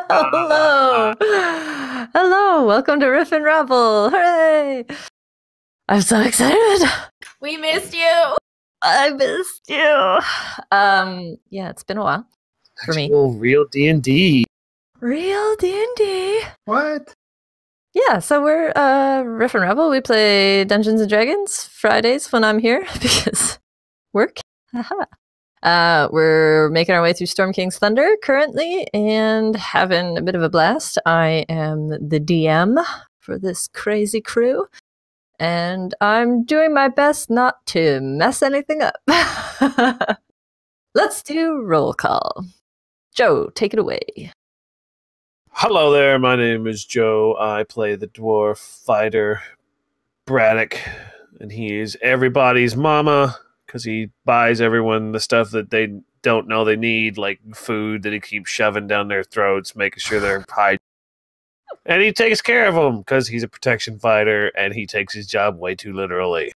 Hello. Hello. Welcome to Riff and Ravel. Hooray. I'm so excited. We missed you. I missed you. Yeah, it's been a while for me. Real D&D. Real D&D. What? Yeah, so we're Riff and Rebel. We play Dungeons and Dragons Fridays when I'm here because work. We're making our way through Storm King's Thunder currently and having a bit of a blast. I am the DM for this crazy crew, and I'm doing my best not to mess anything up. Let's do roll call. Joe, take it away. Hello there, my name is Joe. I play the dwarf fighter Braddock, and he is everybody's mama because he buys everyone the stuff that they don't know they need, like food that he keeps shoving down their throats, making sure they're hygienic. And he takes care of them because he's a protection fighter and he takes his job way too literally.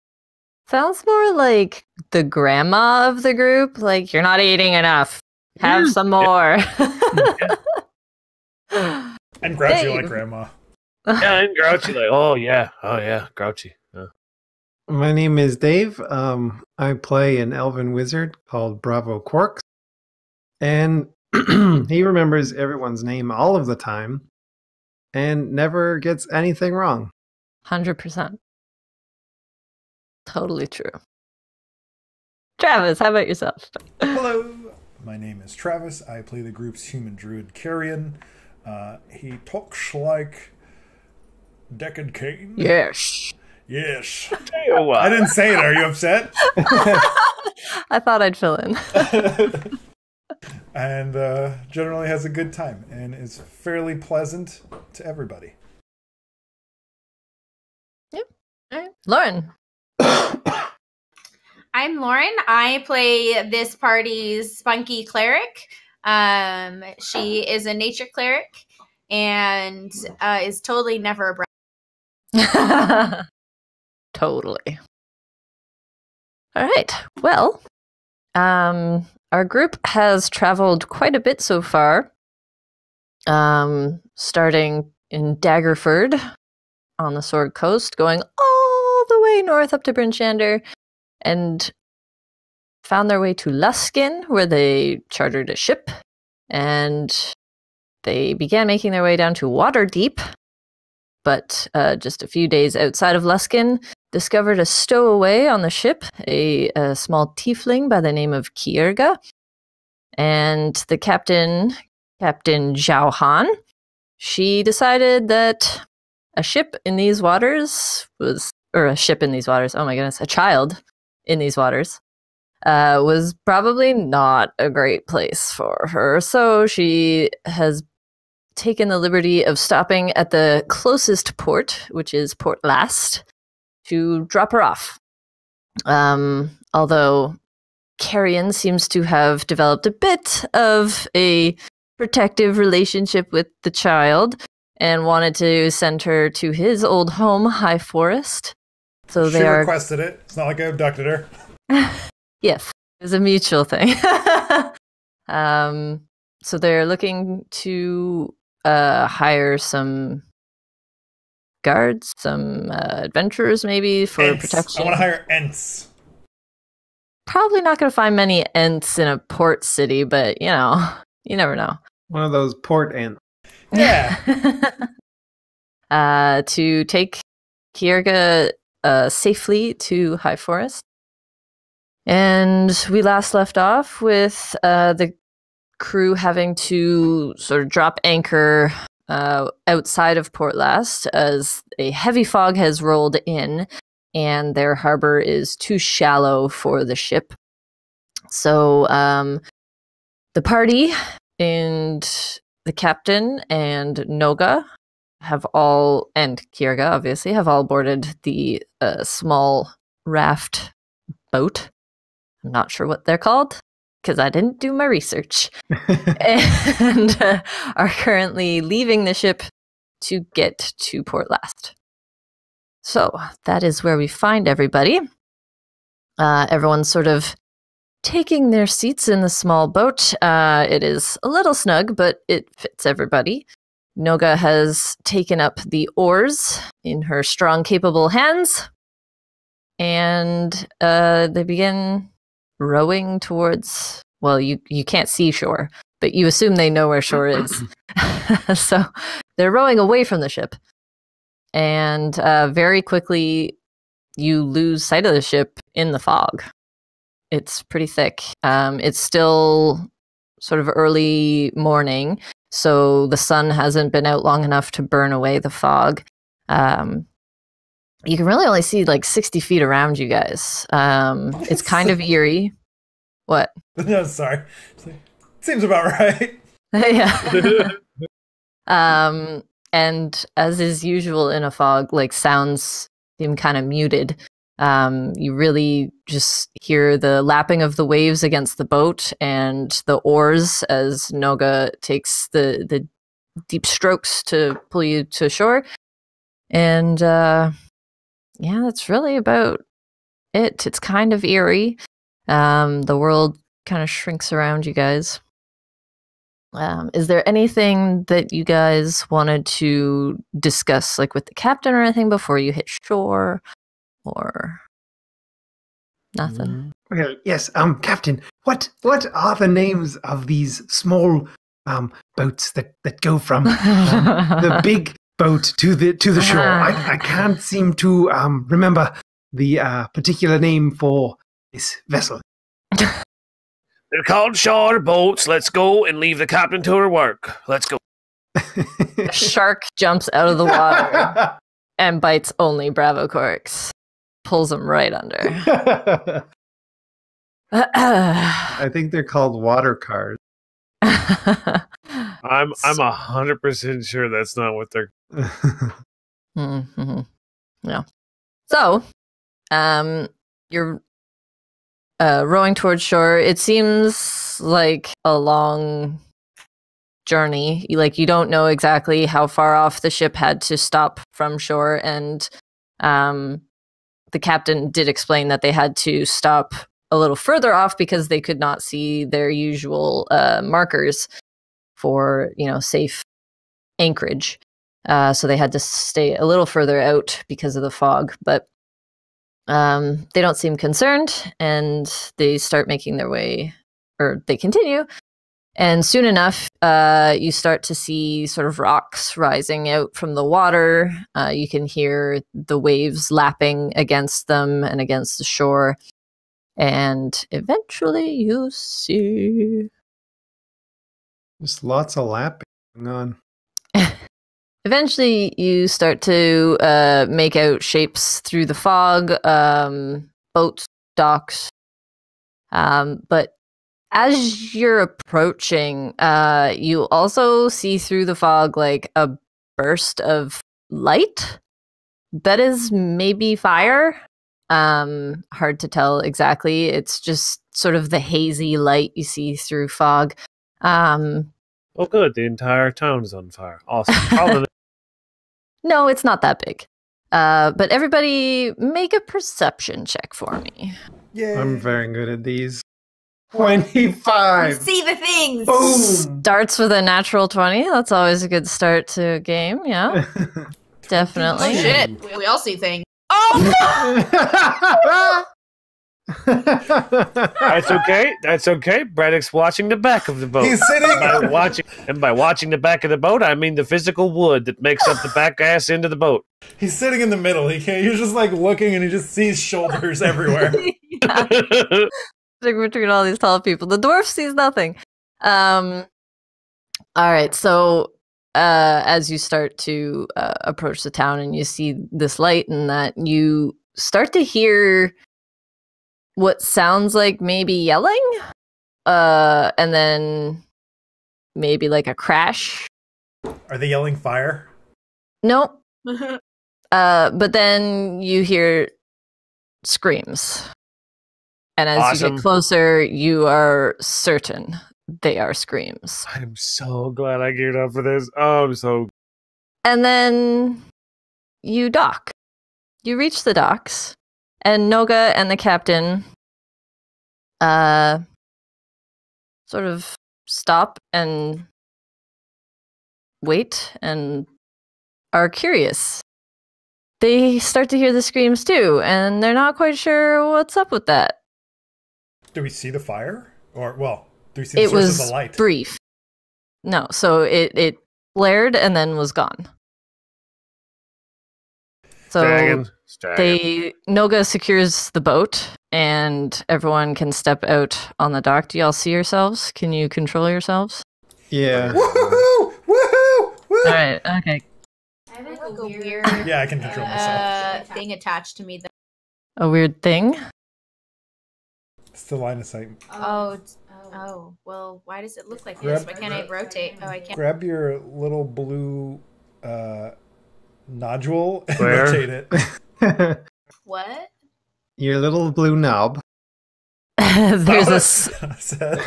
Sounds more like the grandma of the group. Like, you're not eating enough. Have some more. And grouchy like grandma. Yeah, and grouchy like, oh yeah, grouchy. Yeah. My name is Dave. I play an elven wizard called Bravo Quarks. And he remembers everyone's name all of the time and never gets anything wrong. 100%. Totally true. Travis, how about yourself? Hello, my name is Travis. I play the group's human druid Carrion. He talks like Deckard Cain. Yes. Yes. Tell you what. I didn't say it. Are you upset? I thought I'd fill in. And generally has a good time and is fairly pleasant to everybody. Yep. All right. Lauren. I'm Lauren. I play this party's spunky cleric. She is a nature cleric and is totally never a Totally. All right. Well, our group has traveled quite a bit so far. Starting in Daggerford on the Sword Coast, going all the way north up to Bryn Shander, and found their way to Luskin, where they chartered a ship, and they began making their way down to Waterdeep, but just a few days outside of Luskin, discovered a stowaway on the ship, a small tiefling by the name of Kierga, and the Captain Zhao Han. She decided that a child in these waters was probably not a great place for her. So she has taken the liberty of stopping at the closest port, which is Port Last, to drop her off. Although Carrion seems to have developed a bit of a protective relationship with the child and wanted to send her to his old home, High Forest. So she requested it. It's not like I abducted her. Yes, it was a mutual thing. So they're looking to hire some guards, some adventurers maybe for Ents. protection. I want to hire Ents. Probably not going to find many Ents in a port city, but you know, you never know. One of those port ants. Yeah. To take Kierga safely to High Forest. And we last left off with the crew having to sort of drop anchor outside of Port Last as a heavy fog has rolled in and their harbor is too shallow for the ship. So the party and the captain and Noga and Kierga obviously have all boarded the small raft boat. I'm not sure what they're called because I didn't do my research. And are currently leaving the ship to get to Port Last. So that is where we find everybody. Everyone's sort of taking their seats in the small boat. It is a little snug, but it fits everybody. Noga has taken up the oars in her strong, capable hands, and they begin rowing towards, well, you can't see shore, but you assume they know where shore is. So they're rowing away from the ship. And very quickly, you lose sight of the ship in the fog. It's pretty thick. It's still sort of early morning, so the sun hasn't been out long enough to burn away the fog. You can really only see like 60 feet around you guys. It's kind of eerie. What? No, sorry. Seems about right. Yeah. And as is usual in a fog, like sounds seem kind of muted. You really just hear the lapping of the waves against the boat and the oars as Noga takes the deep strokes to pull you to shore. And yeah, that's really about it. It's kind of eerie. The world kind of shrinks around you guys. Is there anything that you guys wanted to discuss, like with the captain or anything, before you hit shore, or nothing? Okay, yes, Captain, what are the names of these small boats that go from the big boat to the shore? I can't seem to remember the particular name for this vessel. They're called shore boats. Let's go and leave the captain to her work. Let's go. A shark jumps out of the water and bites only Bravo Corks. Pulls him right under. I think they're called water cars. I'm 100% sure that's not what they're. Mm-hmm. Yeah. So, you're rowing towards shore. It seems like a long journey. You don't know exactly how far off the ship had to stop from shore, and the captain did explain that they had to stop a little further off because they could not see their usual markers for safe anchorage. So they had to stay a little further out because of the fog, but they don't seem concerned, and they start making their way, or they continue. And soon enough, you start to see sort of rocks rising out from the water. You can hear the waves lapping against them and against the shore. And eventually you see... Just lots of lapping going on. Eventually, you start to make out shapes through the fog, boats, docks. But as you're approaching, you also see through the fog like a burst of light that is maybe fire. Hard to tell exactly. It's just sort of the hazy light you see through fog. Oh, good. The entire town is on fire. Awesome. No, it's not that big. But everybody make a perception check for me. Yeah. I'm very good at these. 25. See the things. Boom. Starts with a natural 20. That's always a good start to a game. Yeah, definitely. Oh shit! We all see things. Oh That's okay. That's okay. Braddock's watching the back of the boat. He's sitting. By watching the back of the boat, I mean the physical wood that makes up the back ass end of the boat. He's sitting in the middle. He's just like looking, and he just sees shoulders everywhere. Between all these tall people, the dwarf sees nothing. All right, so as you start to approach the town and you see this light, and that you start to hear what sounds like maybe yelling, and then maybe like a crash. Are they yelling fire? Nope. But then you hear screams. And as you get closer, you are certain they are screams. I'm so glad I geared up for this. Oh, I'm so... And then you dock. You reach the docks, and Noga and the captain sort of stop and wait and are curious. They start to hear the screams too, and they're not quite sure what's up with that. Do we see the fire? Or, well, do we see the source of the light? It was brief. No, so it flared and then was gone. So Noga secures the boat, and everyone can step out on the dock. Do y'all see yourselves? Can you control yourselves? Yeah. Woohoo! Woohoo! Woo! All right. Okay. I have like a weird Yeah, I can control myself. thing attached to me. A weird thing. It's the line of sight. Oh, well, why does it look like this? Why can't I rotate? Oh, I can't. Grab your little blue nodule and Where? rotate it. What? Your little blue knob. There's a. Said.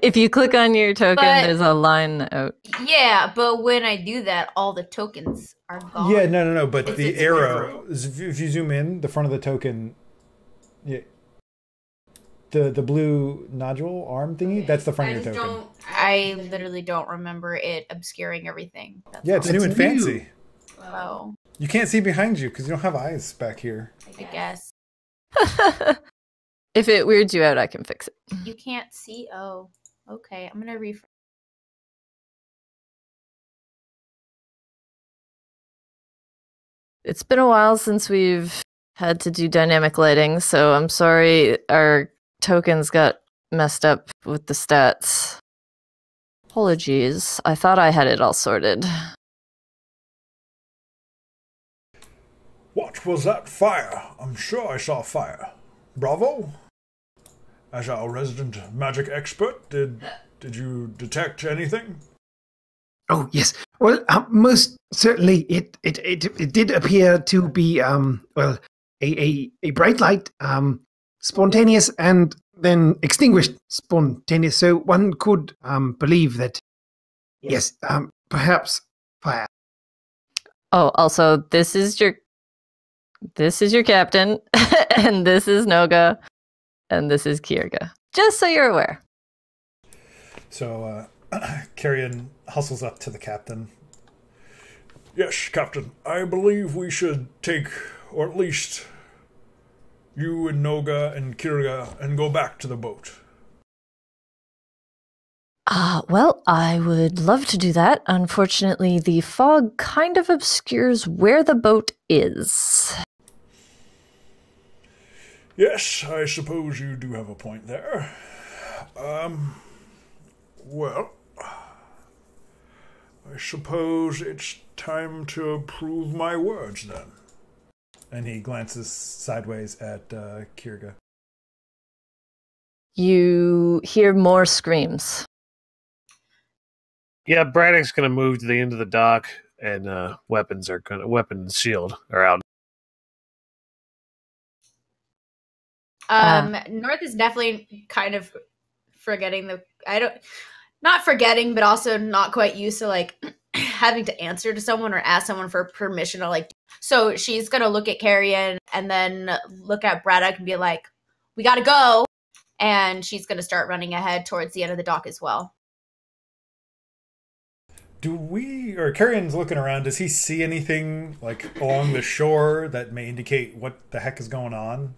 If you click on your token, But- there's a line out. Yeah, but when I do that, all the tokens are gone. Yeah, no. But It's- the it's arrow, if you zoom in, the front of the token, yeah, the blue nodule arm thingy, that's the front of your token. I literally don't remember it obscuring everything. That's Yeah, it's all. new and fancy. Oh, You can't see behind you because you don't have eyes back here. I guess. If it weirds you out, I can fix it. You can't see. Oh, okay. I'm gonna refresh. It's been a while since we've had to do dynamic lighting, so I'm sorry our tokens got messed up with the stats. Apologies. I thought I had it all sorted. What was that fire? I'm sure I saw fire. Bravo. As our resident magic expert, did you detect anything? Oh yes. Well, most certainly, it did appear to be well a bright light, spontaneous and then extinguished spontaneous. So one could believe that yes, perhaps fire. Oh, also, this is your captain, and this is Noga, and this is Kirga. Just so you're aware. So Carrion hustles up to the captain. Yes, Captain. I believe we should take, or at least you and Noga and Kirga, and go back to the boat. Well, I would love to do that. Unfortunately, the fog kind of obscures where the boat is. Yes, I suppose you do have a point there. Well, I suppose it's time to prove my words then. And he glances sideways at Kirga. You hear more screams. Yeah, Braddock's gonna move to the end of the dock, and weapon and shield are out. North is definitely kind of forgetting not forgetting, but also not quite used to like having to answer to someone or ask someone for permission to like. So she's gonna look at Carrion and then look at Braddock and be like, "We gotta go," and she's gonna start running ahead towards the end of the dock as well. Carrion's looking around, does he see anything like along the shore that may indicate what the heck is going on?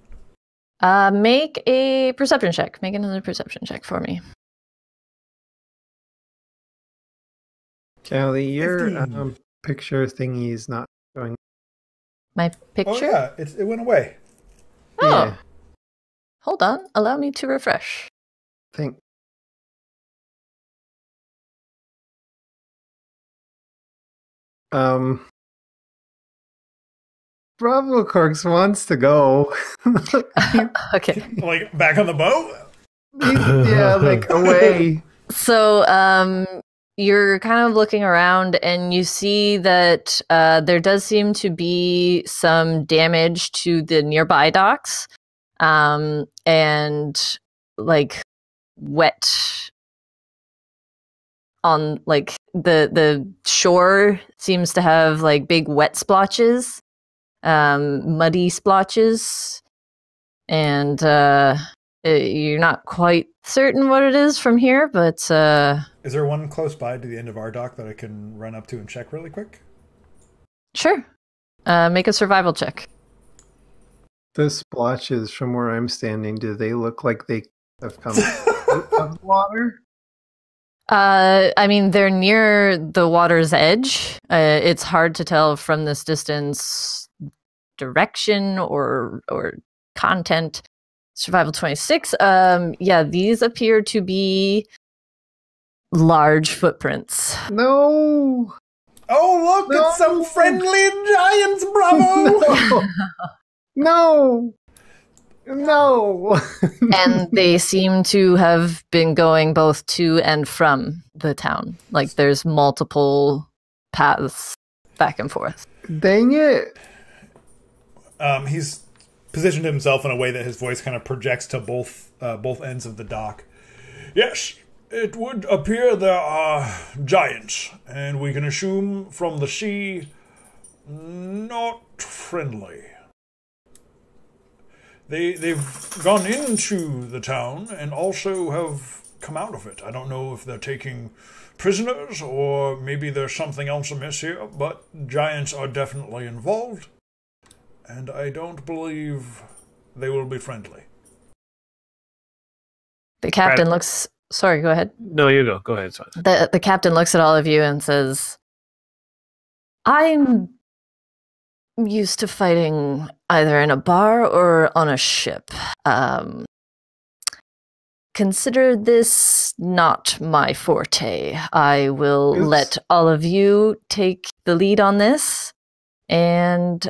Make a perception check. Make another perception check for me. Callie, your 15. picture thingy is not showing. My picture? Oh yeah, it went away. Oh. Yeah. Hold on. Allow me to refresh. Think. Bravo Corks wants to go. Okay. Like back on the boat? Yeah, like away. So, you're kind of looking around and you see that there does seem to be some damage to the nearby docks, and like wet on like the shore seems to have like big wet splotches, muddy splotches, and You're not quite certain what it is from here, but Is there one close by to the end of our dock that I can run up to and check really quick? sure. Make a survival check. The splotches from where I'm standing, do they look like they have come out of the water? I mean, they're near the water's edge. It's hard to tell from this distance direction or content. Survival 26. Yeah, these appear to be large footprints. No! Oh, look, No. it's some friendly giants, Bravo! No! No! And they seem to have been going both to and from the town. Like there's multiple paths back and forth. Dang it! He's positioned himself in a way that his voice kind of projects to both ends of the dock. Yes, it would appear there are giants, and we can assume from the sea, not friendly. They've gone into the town and also have come out of it. I don't know if they're taking prisoners or maybe there's something else amiss here, but giants are definitely involved, and I don't believe they will be friendly. The captain looks. Sorry, go ahead. No, you go. Go ahead. It's fine. The captain looks at all of you and says, I'm used to fighting either in a bar or on a ship. Consider this not my forte. I will Oops. let all of you take the lead on this. And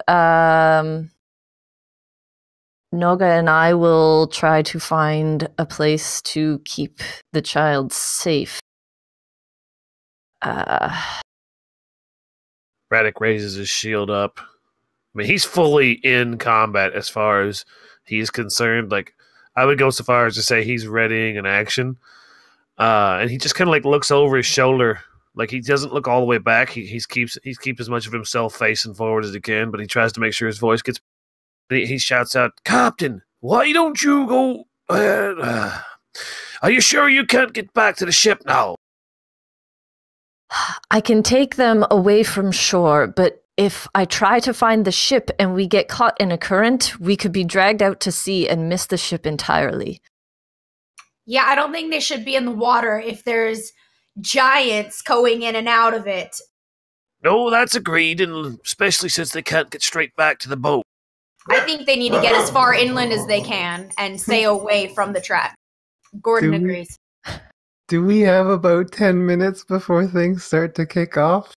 Noga and I will try to find a place to keep the child safe. Braddock raises his shield up. I mean, he's fully in combat as far as he's concerned. Like, I would go so far as to say he's readying an action. And he just kind of like looks over his shoulder. Like, he doesn't look all the way back. He keeps as much of himself facing forward as he can, but he tries to make sure his voice gets. He shouts out, "Captain, why don't you go? Are you sure you can't get back to the ship now?" I can take them away from shore, but if I try to find the ship and we get caught in a current, we could be dragged out to sea and miss the ship entirely. Yeah, I don't think they should be in the water if there's giants going in and out of it. No, that's agreed, and especially since they can't get straight back to the boat. I think they need to get as far inland as they can and stay away from the track. Gordon agrees. Do we have about 10 minutes before things start to kick off?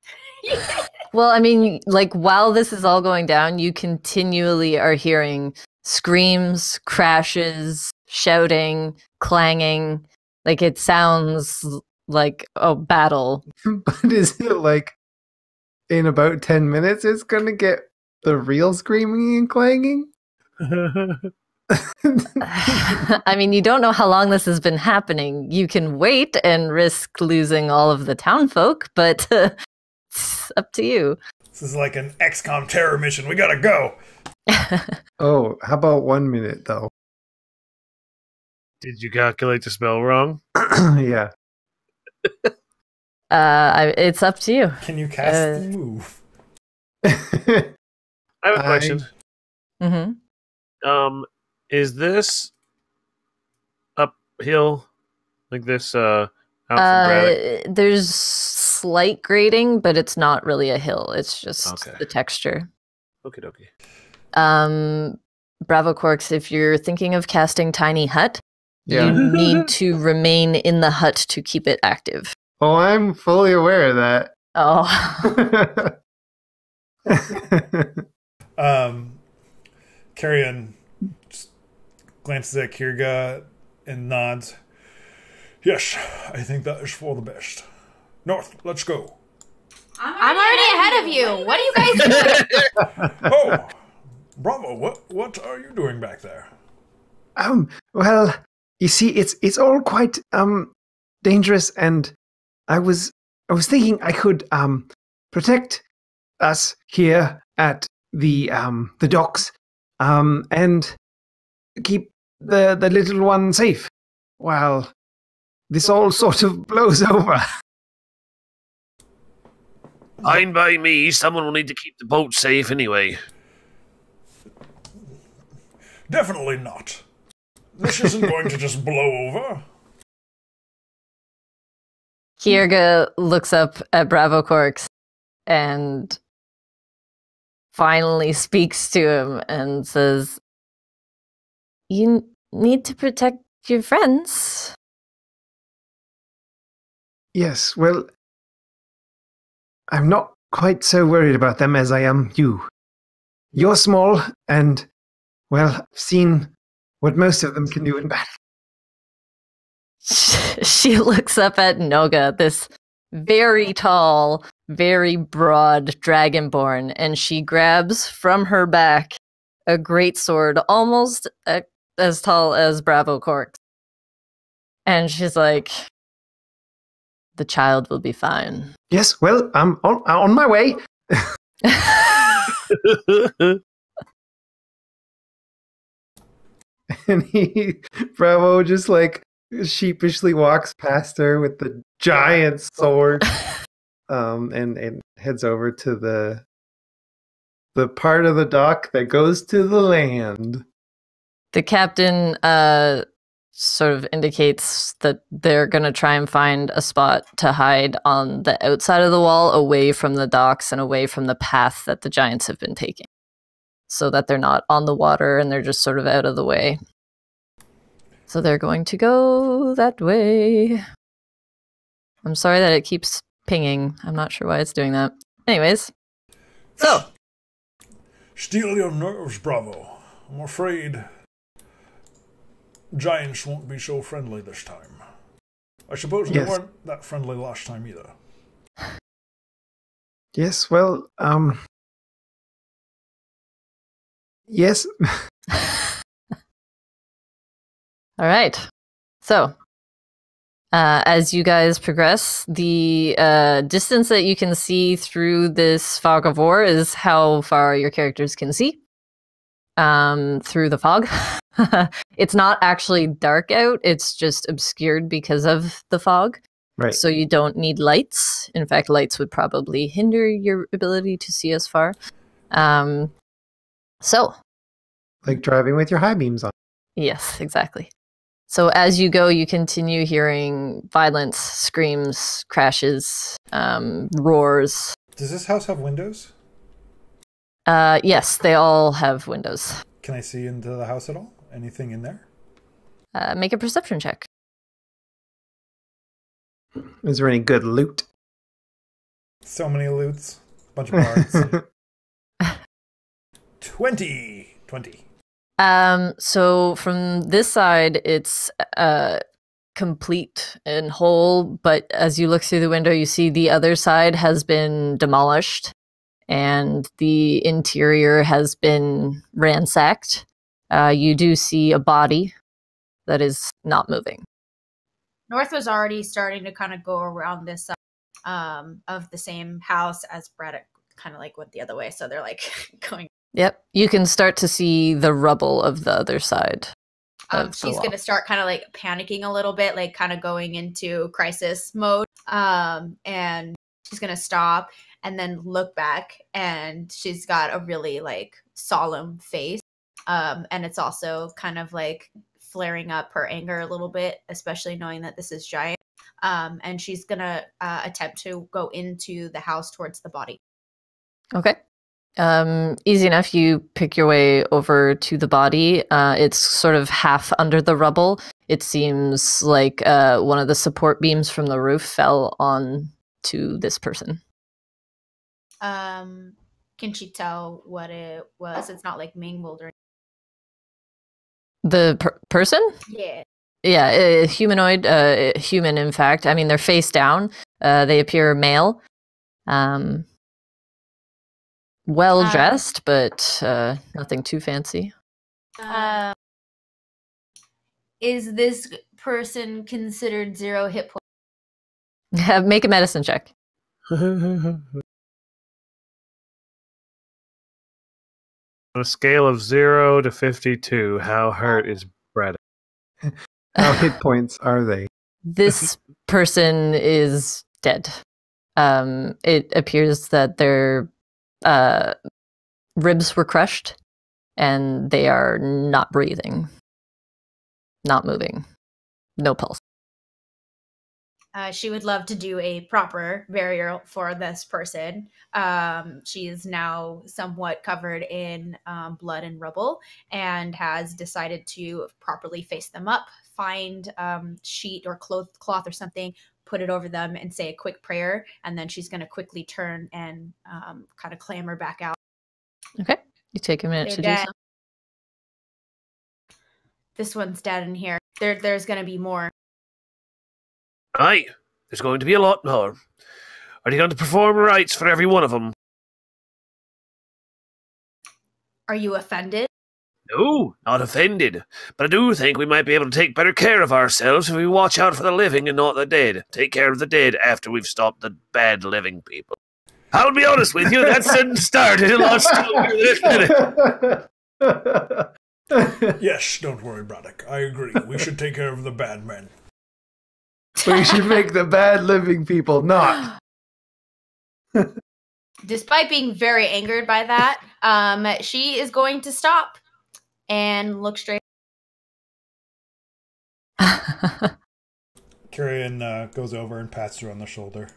Well, I mean, like, while this is all going down, you continually are hearing screams, crashes, shouting, clanging. Like, it sounds like a battle. But is it like in about 10 minutes it's going to get the real screaming and clanging? I mean, you don't know how long this has been happening. You can wait and risk losing all of the town folk, but it's up to you. This is like an XCOM terror mission. We gotta go. Oh, how about 1 minute though? Did you calculate the spell wrong? Yeah. It's up to you. Can you cast the move? I have a question. Mm-hmm. Is this uphill? Like this out from Braddock? There's slight grading, but it's not really a hill. It's just Okay. the texture. Okie dokie. Bravo Quarks, if you're thinking of casting Tiny Hut, Yeah. you need to remain in the hut to keep it active. Oh, I'm fully aware of that. Oh. Carrion just glances at Kirga and nods. Yes, I think that is for the best. North, let's go. I'm already ahead of you. What are you guys doing? Oh, Bravo, what are you doing back there? Well, you see, it's all quite dangerous, and I was thinking I could protect us here at the docks and keep the little one safe while this all sort of blows over. Fine by me. Someone will need to keep the boat safe anyway. Definitely not. This isn't going to just blow over. Kierga looks up at Bravo Corks and finally speaks to him and says, "You need to protect your friends." Yes, well, I'm not quite so worried about them as I am you. You're small, and, well, I've seen what most of them can do in battle. She looks up at Noga, this very tall, very broad dragonborn, and she grabs from her back a great sword almost as tall as Bravo Corks. And she's like, "The child will be fine." Yes, well, I'm on my way. And Bravo just like sheepishly walks past her with the giant sword, and heads over to the part of the dock that goes to the land. The captain sort of indicates that they're going to try and find a spot to hide on the outside of the wall, away from the docks and away from the path that the giants have been taking, so that they're not on the water and they're just sort of out of the way. So they're going to go that way. I'm sorry that it keeps pinging. I'm not sure why it's doing that. Anyways, so. Steel your nerves, Bravo. I'm afraid giants won't be so friendly this time. I suppose they weren't that friendly last time either. Yes, well, yes. All right. So, as you guys progress, the distance that you can see through this fog of war is how far your characters can see through the fog. It's not actually dark out. It's just obscured because of the fog. Right. So you don't need lights. In fact, lights would probably hinder your ability to see as far. So. Like driving with your high beams on. Yes, exactly. So as you go, you continue hearing violence, screams, crashes, roars. Does this house have windows? Yes, they all have windows. Can I see into the house at all? Anything in there? Make a perception check. Is there any good loot? So many loots. Bunch of bards. 20. So from this side, it's complete and whole, but as you look through the window, you see the other side has been demolished and the interior has been ransacked. You do see a body that is not moving. North was already starting to kind of go around this side of the same house as Braddock kind of like went the other way. So they're like going. Yep. You can start to see the rubble of the other side. She's going to start kind of like panicking a little bit, like kind of going into crisis mode. And she's going to stop and then look back, and she's got a really like solemn face. And it's also kind of like flaring up her anger a little bit, especially knowing that this is giant. And she's going to attempt to go into the house towards the body. Okay. Easy enough. You pick your way over to the body. It's sort of half under the rubble. It seems like one of the support beams from the roof fell on to this person. Can she tell what it was? It's not like mangled or the person? Yeah. Yeah, humanoid, human, in fact. I mean, they're face down. They appear male. Well dressed, but nothing too fancy. Is this person considered 0 hit points? Make a medicine check. On a scale of 0 to 52, how hurt is Braddock? How hit points are they? This person is dead. It appears that their ribs were crushed and they are not breathing, not moving, no pulse. She would love to do a proper burial for this person. She is now somewhat covered in blood and rubble and has decided to properly face them up, find sheet or cloth or something, put it over them and say a quick prayer. And then she's going to quickly turn and kind of clamber back out. Okay. You take a minute They're to dead. do so. This one's dead in here. There's going to be more. Aye, there's going to be a lot more. Are you going to perform rites for every one of them? Are you offended? No, not offended. But I do think we might be able to take better care of ourselves if we watch out for the living and not the dead. Take care of the dead after we've stopped the bad living people. I'll be honest with you, that sentence started a lot stronger than it finished. Yes, don't worry, Braddock. I agree. We should take care of the bad men. We should make the bad living people not. Despite being very angered by that, she is going to stop and look straight. Carrion goes over and pats her on the shoulder.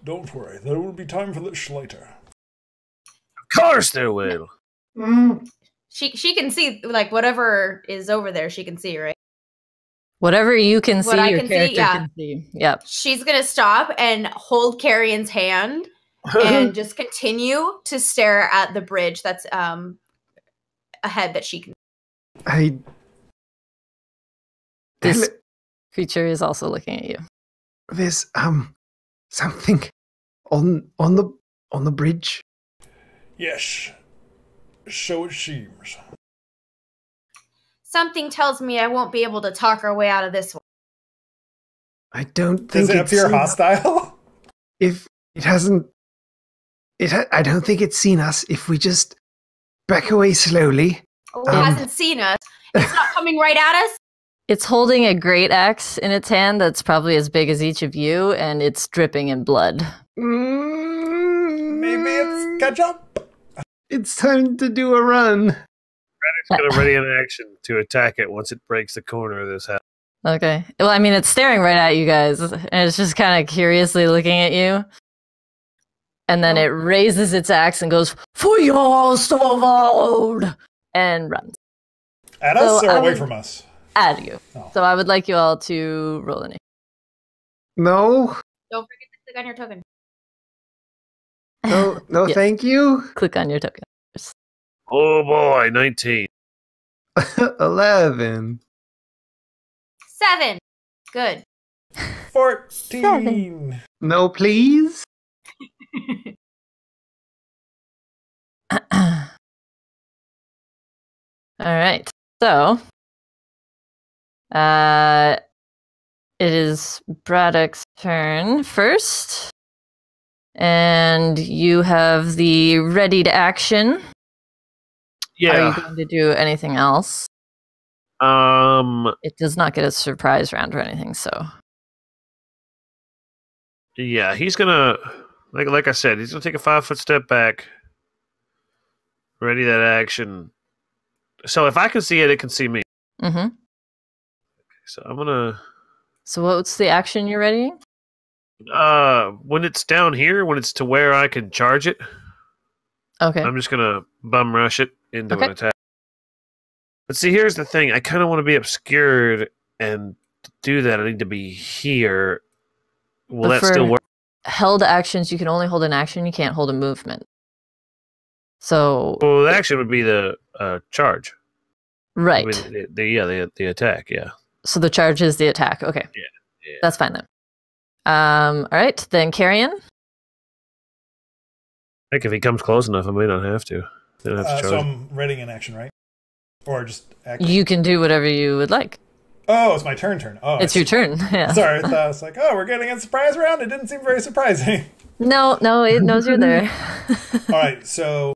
Don't worry, there will be time for this later. Of course there will. She can see, like, whatever is over there, she can see, right? Whatever you can see, What I your can character see, yeah. can see. Yep. She's going to stop and hold Carrion's hand and just continue to stare at the bridge that's ahead that she can. This creature is also looking at you. There's something on the bridge. Yes, so it seems. Something tells me I won't be able to talk our way out of this one. I don't think Does it it's appear hostile? If it hasn't, I don't think it's seen us. If we just back away slowly. Oh, it hasn't seen us. It's not coming right at us. It's holding a great axe in its hand that's probably as big as each of you, and it's dripping in blood. Maybe it's ketchup. It's time to do a run. Braddock's going to ready an action to attack it once it breaks the corner of this house. Okay. Well, I mean, it's staring right at you guys, and it's just kind of curiously looking at you. And then it raises its axe and goes, "For your sword!" and runs. At us or away from us? At you. Oh. So I would like you all to roll an. No, Don't forget to click on your token. no, Yes. thank you. Click on your token. Oh boy, 19. 11. 7. Good. 14. No, please. All right. So, it is Braddock's turn first, and you have the readied action. Are you Yeah. going to do anything else? It does not get a surprise round or anything, so. Yeah, he's gonna, like I said, he's gonna take a 5-foot step back. Ready that action. So if I can see it, it can see me. Mm-hmm. So I'm gonna. So what's the action you're readying? When it's down here, when it's to where I can charge it, Okay. I'm just gonna bum rush it into Okay. an attack. But see, here's the thing: I kind of want to be obscured, and to do that, I need to be here. Will But that for still work? held actions, you can only hold an action. You can't hold a movement. So Well, the action would be the charge. right. I mean, the attack. Yeah. So the charge is the attack. Okay. Yeah. That's fine then. All right, then Carrion. Heck, if he comes close enough, I may not have to. They don't have to So charge. I'm readying an action, right? Or just action? You can do whatever you would like. Oh, it's my turn. Oh, It's I your see. turn. Yeah. Sorry, I thought I was like, oh, we're getting a surprise round. It didn't seem very surprising. No, it knows you're there. All right, so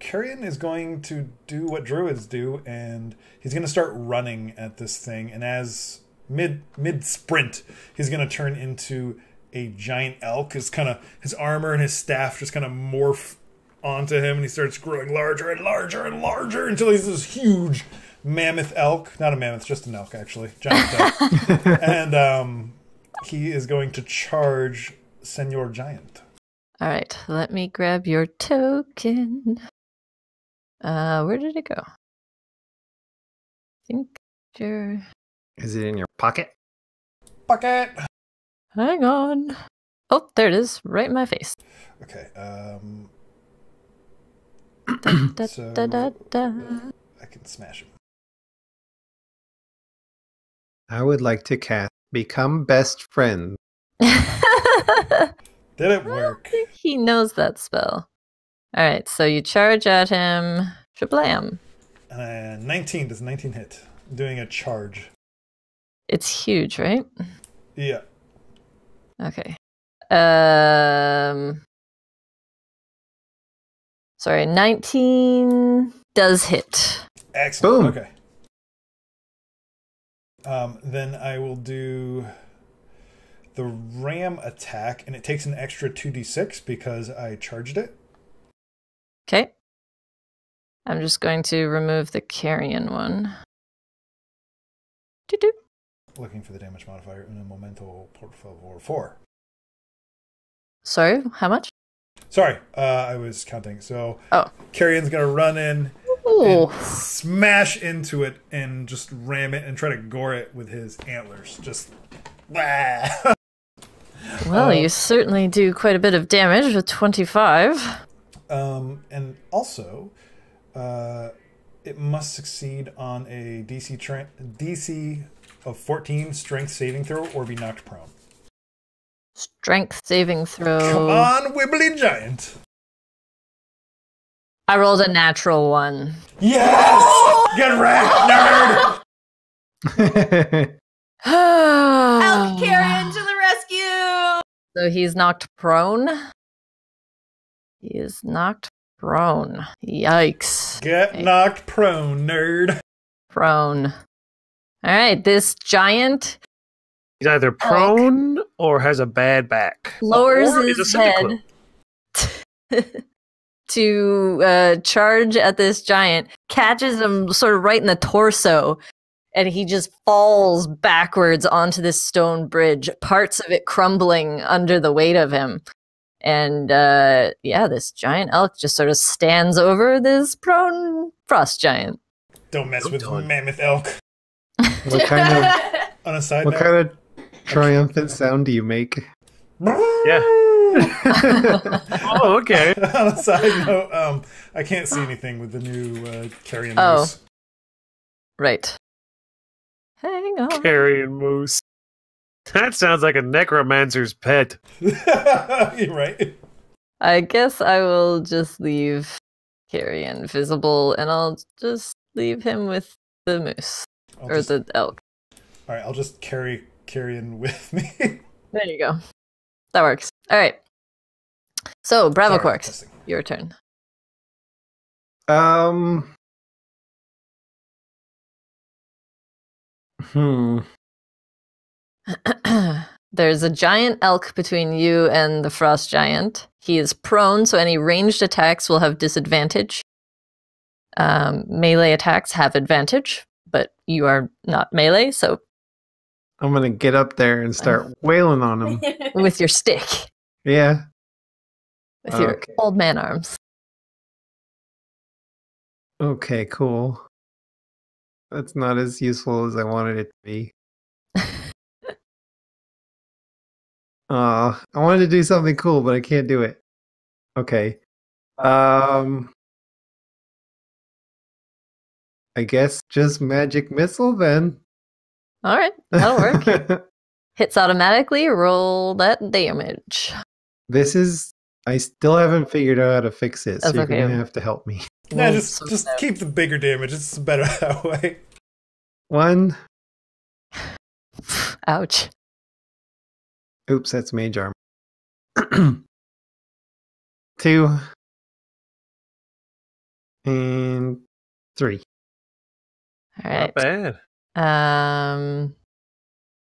Carrion is going to do what druids do, and he's going to start running at this thing. And as mid sprint, he's going to turn into a giant elk. His armor and his staff just kind of morph onto him, and he starts growing larger and larger and larger until he's this huge mammoth elk. Not a mammoth, just an elk, actually. Giant elk. And he is going to charge Senor Giant. All right, let me grab your token. Where did it go? I think you're... Is it in your pocket? Bucket! Hang on. Oh, there it is, right in my face. Okay, Da, so da, da, da. I can smash him. I would like to cast Become Best Friends. Did it work? He knows that spell. All right, so you charge at him. Shablam. 19. Does 19 hit? I'm doing a charge. It's huge, right? Yeah. Okay. Sorry, 19 does hit. Excellent. Boom. Okay. Then I will do the ram attack, and it takes an extra 2d6 because I charged it. Okay. I'm just going to remove the carrion one. Doo-doo. Looking for the damage modifier. Una momento, por favor. 4. Sorry, how much? Sorry, I was counting. So Oh. Carrion's going to run in Ooh. and smash into it and just ram it and try to gore it with his antlers. Just... Well, You certainly do quite a bit of damage with 25. And also, it must succeed on a DC of 14 strength saving throw or be knocked prone. Strength saving throw. Come on, Wibbly Giant. I rolled a natural one. Yes! Get wrecked, nerd! Elk Carrion to the rescue! So he's knocked prone. He is knocked prone. Yikes. Get knocked prone, nerd. Prone. All right, this giant He's either prone or has a bad back. lowers Or is his a head to charge at this giant, catches him sort of right in the torso, and he just falls backwards onto this stone bridge, parts of it crumbling under the weight of him. And this giant elk just sort of stands over this prone frost giant. Don't mess with mammoth elk. What kind of On a side what note. kind of triumphant sound do you make? Yeah. Oh, okay. On a side note, I can't see anything with the new carrion Oh. moose. Right. Hang on. Carrion moose. That sounds like a necromancer's pet. You're right. I guess I will just leave Carrion visible, and I'll just leave him with the moose. The elk. All right, I'll just carry carrion with me. There you go. That works. All right. So, Bravo Sorry, Quarks, testing. your turn. There's a giant elk between you and the frost giant. He is prone, so any ranged attacks will have disadvantage. Melee attacks have advantage, but you are not melee, so I'm gonna get up there and start wailing on him. with your stick, Yeah. with your Okay. old man arms. Okay, cool. That's not as useful as I wanted it to be. I wanted to do something cool, but I can't do it. Okay. I guess just magic missile then. All right, that'll work. Hits automatically, roll that damage. I still haven't figured out how to fix it, so That's you're okay. gonna have to help me. Yeah, We'll just sort it out. keep the bigger damage. It's better that way. 1. Ouch. Oops, that's mage armor. 2. And 3. All right. Not bad.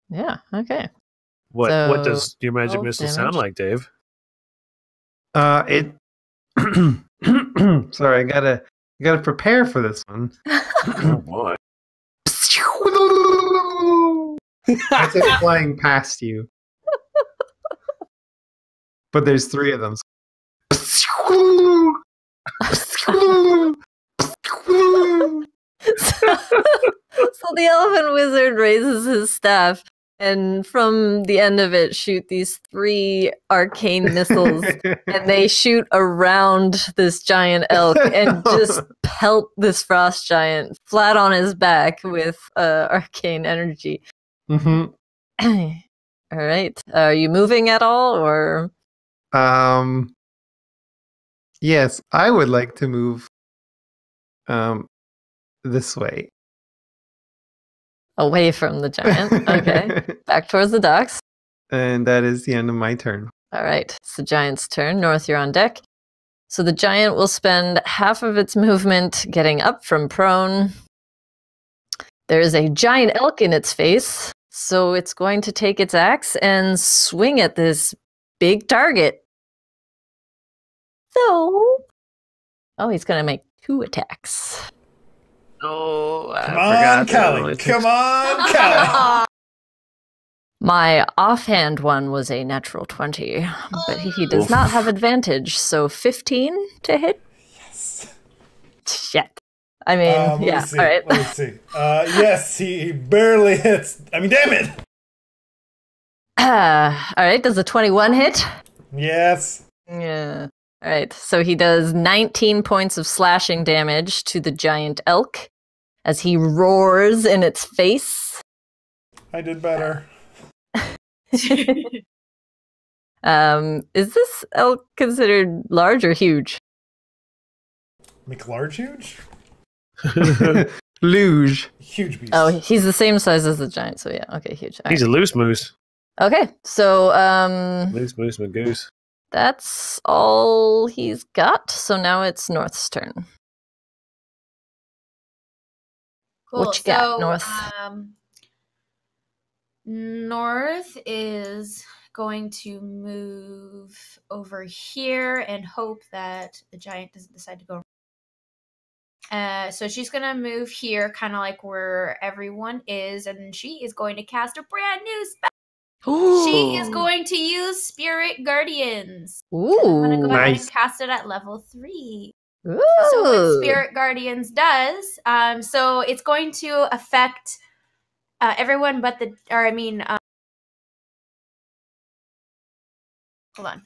Yeah. Okay. What So, does your magic 12 missile damage. sound like, Dave? It. Sorry, I gotta prepare for this one. Oh boy. That's it flying past you. But there's 3 of them. So the elven wizard raises his staff, and from the end of it shoot these 3 arcane missiles, and they shoot around this giant elk and just pelt this frost giant flat on his back with arcane energy. Mm-hmm. All right. Are you moving at all, or? Yes, I would like to move this way. Away from the giant. Okay. Back towards the docks. And that is the end of my turn. All right. It's the giant's turn. North, you're on deck. So the giant will spend half of its movement getting up from prone. There is a giant elk in its face, so it's going to take its axe and swing at this big target. So, he's going to make 2 attacks. Oh, I Come forgot on, that Callie. only Come takes- on, Callie. My offhand one was a natural 20, but he does not have advantage, so 15 to hit? Yes. Shit. I mean, Let yeah, me see. all right. Let me see. Yes, he barely hits. I mean, damn it. All right, does a 21 hit? Yes. Yeah. All right, so he does 19 points of slashing damage to the giant elk as he roars in its face. I did better. Is this elk considered large or huge? Make large, huge? Luge. Huge beast. Oh, he's the same size as the giant, so yeah, okay, huge. All He's right. a loose moose. Okay, so Loose moose magoose. that's all he's got. So now it's North's turn. Cool. What you got, So, North? North is going to move over here and hope that the giant doesn't decide to go. So she's gonna move here, kind of like where everyone is, and she is going to cast a brand new spell. She is going to use Spirit Guardians. Ooh, I'm gonna go ahead nice. and cast it at level 3. Ooh. So what Spirit Guardians does, so it's going to affect everyone but hold on.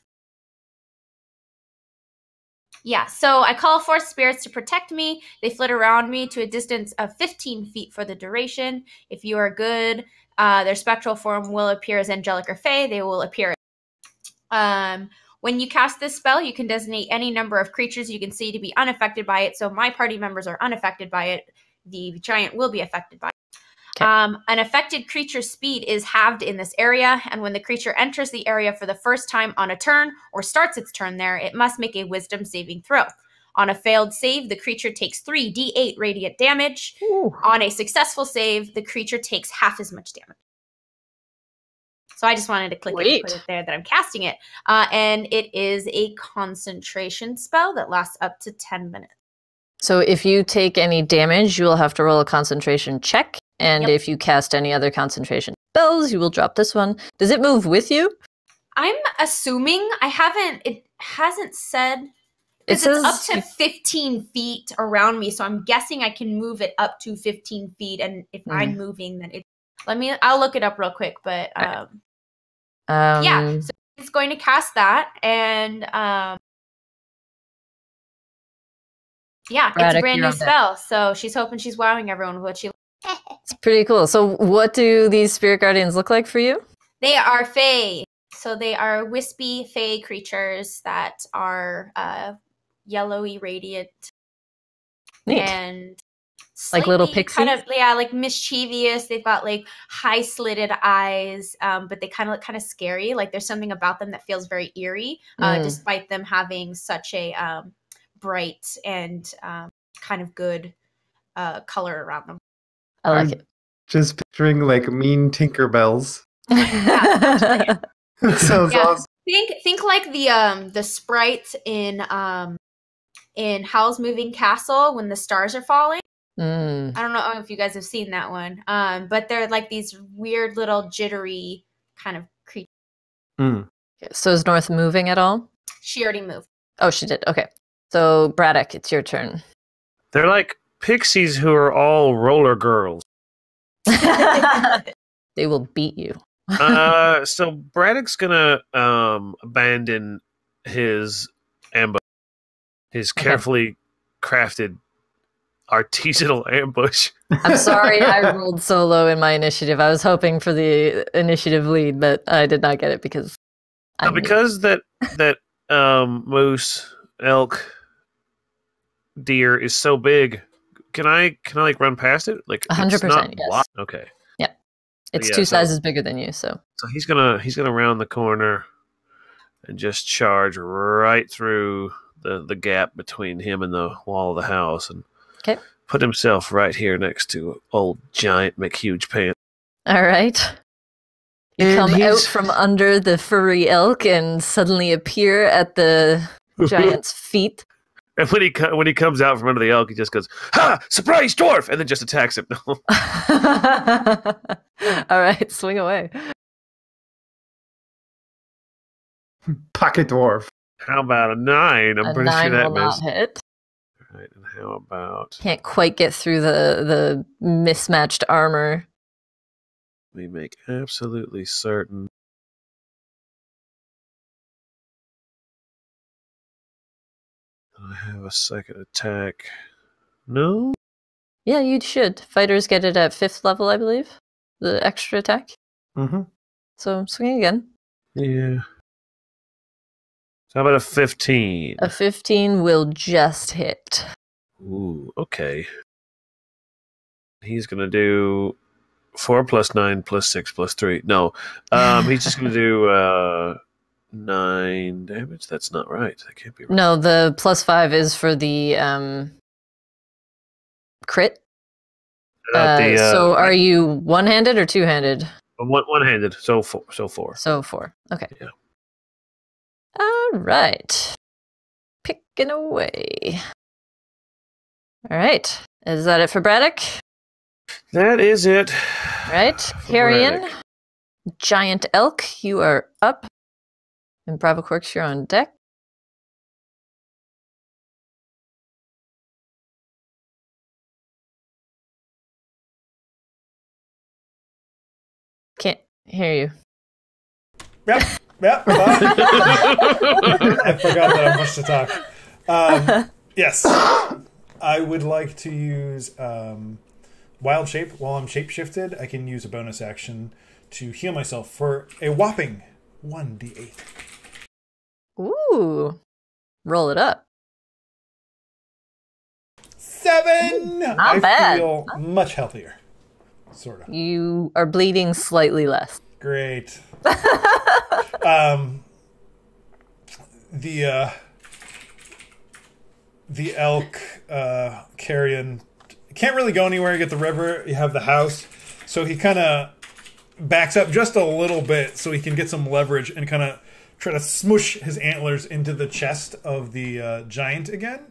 Yeah, so I call forth spirits to protect me. They flit around me to a distance of 15 feet for the duration. If you are good, their spectral form will appear as angelic or fey. They will appear. When you cast this spell, you can designate any number of creatures you can see to be unaffected by it. So my party members are unaffected by it. The giant will be affected by it. Okay. An affected creature's speed is halved in this area, and when the creature enters the area for the first time on a turn or starts its turn there, it must make a wisdom saving throw. On a failed save, the creature takes 3d8 radiant damage. Ooh. On a successful save, the creature takes half as much damage. So I just wanted to click it and put it there that I'm casting it. And it is a concentration spell that lasts up to 10 minutes. So if you take any damage, you will have to roll a concentration check. And Yep. if you cast any other concentration spells, you will drop this one. Does it move with you? I'm assuming it hasn't said. It It's says up to 15 feet around me, so I'm guessing I can move it up to 15 feet. And if I'm moving, then I'll look it up real quick. But yeah, so it's going to cast that, and yeah, it's Braddock, a brand you're new on deck. spell. So she's hoping she's wowing everyone with what she. It's pretty cool. So what do these spirit guardians look like for you? They are fae. So they are wispy fae creatures that are yellowy radiant. Neat. And Like little slightly pixies? kind of like mischievous. They've got like high slitted eyes, but they kind of look kind of scary. Like there's something about them that feels very eerie, despite them having such a bright and kind of good color around them. I like I'm it. Just picturing like mean Tinkerbells. Yeah, Sounds Yeah. awesome. think like the sprites in Howl's Moving Castle when the stars are falling. Mm. I don't know if you guys have seen that one. But they're like these weird little jittery kind of creatures. Mm. So is North moving at all? She already moved. Oh, she did. Okay. So Braddock, it's your turn. They're like pixies who are all roller girls. They will beat you. So Braddock's gonna abandon his ambush, his Okay. carefully crafted artisanal ambush. I'm sorry I rolled so low in my initiative. I was hoping for the initiative lead, but I did not get it because Because that moose, elk, deer is so big. Can I like run past it? Like 100%, it's not yes. blocked? Okay. it's yeah, two so- sizes bigger than you, so So he's gonna round the corner and just charge right through the gap between him and the wall of the house and Okay. put himself right here next to old giant McHuge Pants. all right. You And come out he's- from under the furry elk and suddenly appear at the giant's feet. And when he comes out from under the elk, he just goes, "Ha! Surprise, dwarf!" and then just attacks him. No. All right, swing away. Pocket dwarf. How about a 9? I'm A pretty 9 sure that will not missed. hit. Right, and how about Can't quite get through the mismatched armor. we make absolutely certain? I have a second attack. No? Yeah, you should. Fighters get it at 5th level, I believe. The extra attack. Mm-hmm. So swing again. Yeah. So how about a 15? A 15 will just hit. Ooh, okay. He's gonna do 4 plus 9 plus 6 plus 3. No, he's just gonna do 9 damage. That's not right. That can't be right. No, the +5 is for the crit. So are you one-handed or two-handed? One-handed? So 4. So 4. Okay. Yeah. All right. Picking away. All right. Is that it for Braddock? That is it. All right. For Carrion, Braddock. Giant Elk, you are up. And Bravo Quarks, you're on deck. Can't hear you. Yep. Yep. Fine. I forgot that I'm supposed to talk. Yes. I would like to use Wild Shape. While I'm shape-shifted, I can use a bonus action to heal myself for a whopping 1d8. Ooh. Roll it up. 7! Not I bad. feel much healthier. Sort of. You are bleeding slightly less. Great. The elk carrion can't really go anywhere. You get the river, you have the house, so he kind of backs up just a little bit so he can get some leverage and kind of try to smush his antlers into the chest of the giant again.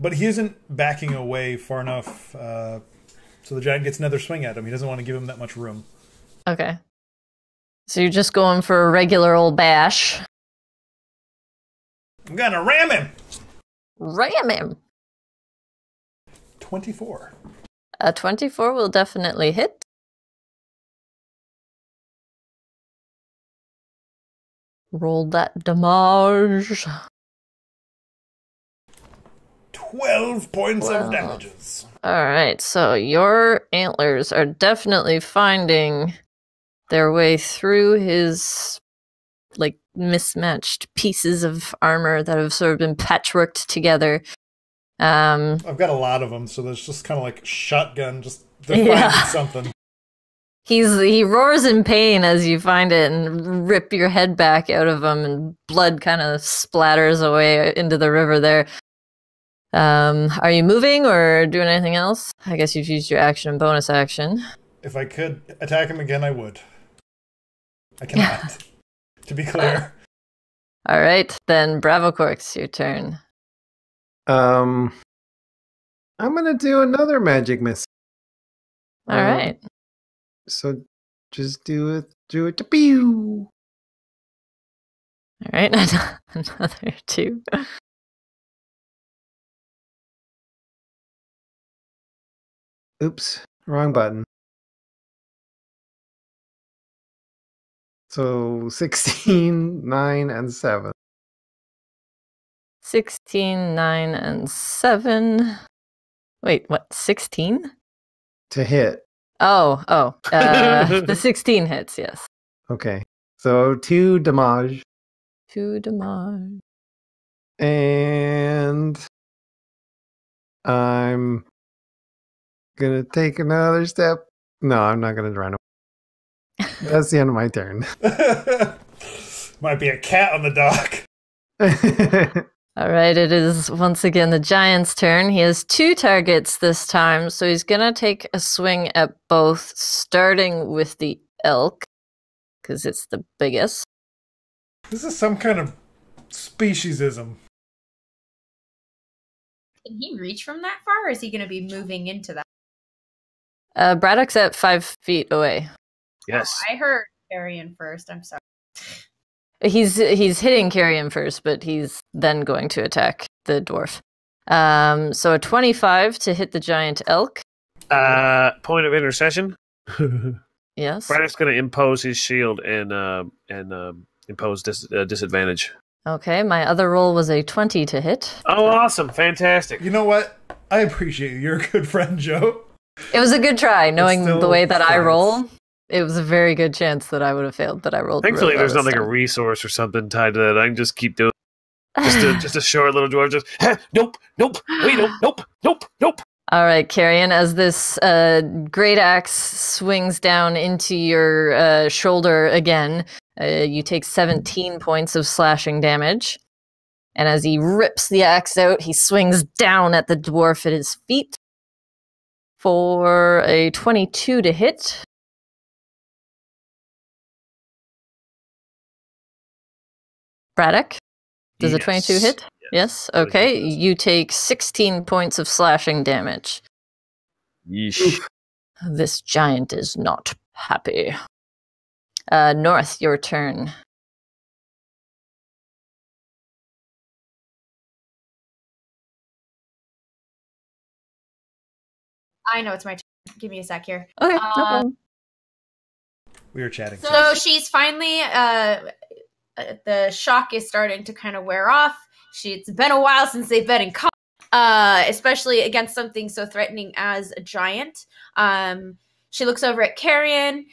But he isn't backing away far enough, so the giant gets another swing at him. He doesn't want to give him that much room. Okay. So you're just going for a regular old bash. I'm gonna ram him. Ram him. 24. A 24 will definitely hit. Roll that damage. 12 points of Wow. damages. Alright, so your antlers are definitely finding their way through his like mismatched pieces of armor that have sort of been patchworked together. I've got a lot of them, so there's just kind of like shotgun, just they're Yeah. finding something. He roars in pain as you find it and rip your head back out of him, and blood kind of splatters away into the river there. Are you moving or doing anything else? I guess you've used your action and bonus action. If I could attack him again, I would. I cannot. To be clear. All right, then Bravo Corks, your turn. I'm gonna do another magic missile. All right. So just do it to pew. All right, another 2. Oops, wrong button. So 16, 9, and 7. 16, 9, and 7. Wait, what? 16? To hit. Oh. The 16 hits, yes. Okay. So 2 damage. 2 damage. And I'm gonna take another step. No, I'm not gonna run away. That's the end of my turn. Might be a cat on the dock. All right, it is once again the giant's turn. He has 2 targets this time, so he's gonna take a swing at both, starting with the elk, because it's the biggest. This is some kind of speciesism. Can he reach from that far, or is he going to be moving into that? Braddock's at 5 feet away. Yes. I heard Carrion first. I'm sorry. He's hitting Carrion first, but he's then going to attack the dwarf. So a 25 to hit the giant elk. Point of intercession. Yes. Braddock's going to impose his shield and impose disadvantage. Okay, my other roll was a 20 to hit. Oh, awesome. Fantastic. You know what? I appreciate you. You're a good friend, Joe. It was a good try, knowing still the way that I friends. roll. It was a very good chance that I would have failed, but I rolled. Thankfully, really there's well not this like a time. resource or something tied to that. I can just keep doing just a short little dwarf. Just nope. Wait, nope. All right, Carrion, as this great axe swings down into your shoulder again, you take 17 points of slashing damage. And as he rips the axe out, he swings down at the dwarf at his feet for a 22 to hit. Braddock, does a 22 hit? Yes. Okay, you take 16 points of slashing damage. Yeesh. This giant is not happy. North, your turn. I know it's my turn. Give me a sec here. Okay, no problem. We were chatting. So she's finally, the shock is starting to kind of wear off. It's been a while since they've been in combat, especially against something so threatening as a giant. She looks over at Carrion.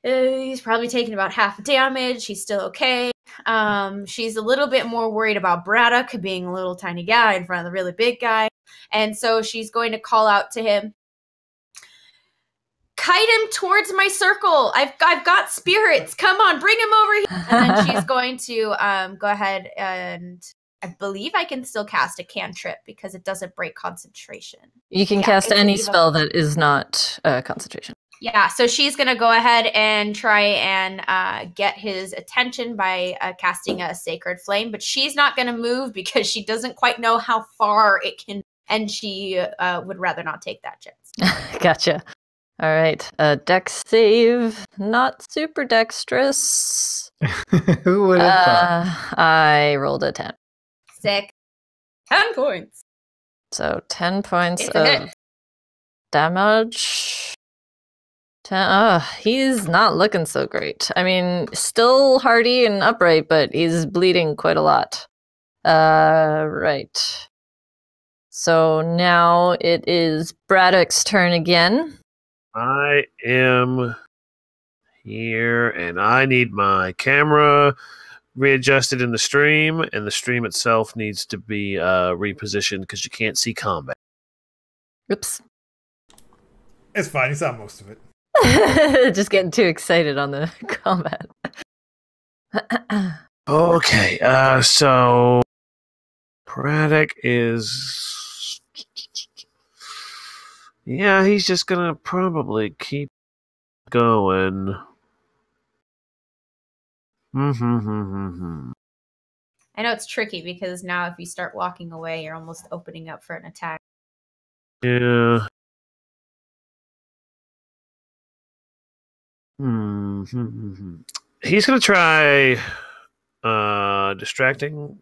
He's probably taking about half damage. He's still okay. She's a little bit more worried about Braddock being a little tiny guy in front of the really big guy. And so she's going to call out to him. Kite him towards my circle. I've got spirits. Come on, bring him over here. And then she's going to go ahead and I believe I can still cast a cantrip because it doesn't break concentration. You can cast any spell that is not concentration. Yeah, so she's going to go ahead and try and get his attention by casting a Sacred Flame, but she's not going to move because she doesn't quite know how far it can, and she would rather not take that chance. Gotcha. All right, dex save, not super dexterous. Who would have thought? I rolled a 10. Sick. 10 points. So 10 points It's a of hit. damage. He's not looking so great. I mean, still hardy and upright, but he's bleeding quite a lot. Right. So now it is Braddock's turn again. I am here, and I need my camera readjusted in the stream, and the stream itself needs to be repositioned because you can't see combat. Oops. It's fine. You saw most of it. Just getting too excited on the combat. Okay, so Braddock is... Yeah, he's just gonna probably keep going. I know it's tricky because now if you start walking away, you're almost opening up for an attack. Yeah. He's gonna try distracting.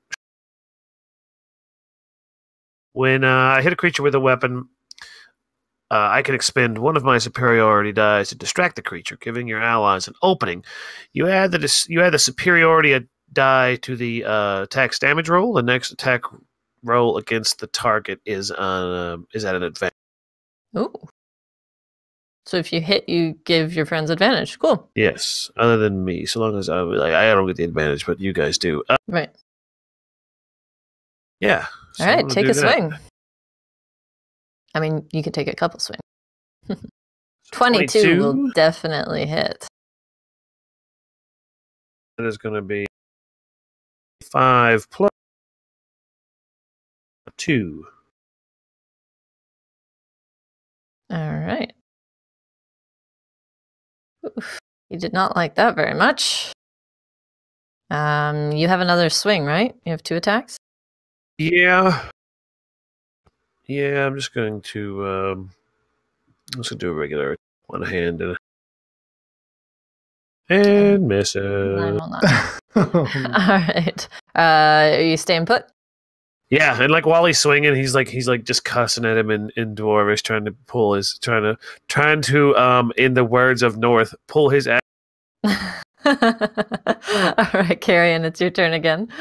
When I hit a creature with a weapon, I can expend one of my superiority dice to distract the creature, giving your allies an opening. You add the superiority die to the attack's damage roll. The next attack roll against the target is at an advantage. Ooh. So if you hit, you give your friends advantage. Cool. Yes, other than me, so long as I don't get the advantage, but you guys do. Right. Yeah. So All right, take a that. swing. I mean, you could take a couple swings. 22 will definitely hit. That is going to be 5 plus 2. All right. Oof. You did not like that very much. You have another swing, right? You have 2 attacks? Yeah. Yeah, I'm just going to do a regular one hand and miss it. 9 will not. All right. Are you staying put? Yeah, and like while he's swinging, he's like just cussing at him in Dwarvish, trying to in the words of North, pull his ass. All right, Carrion, it's your turn again.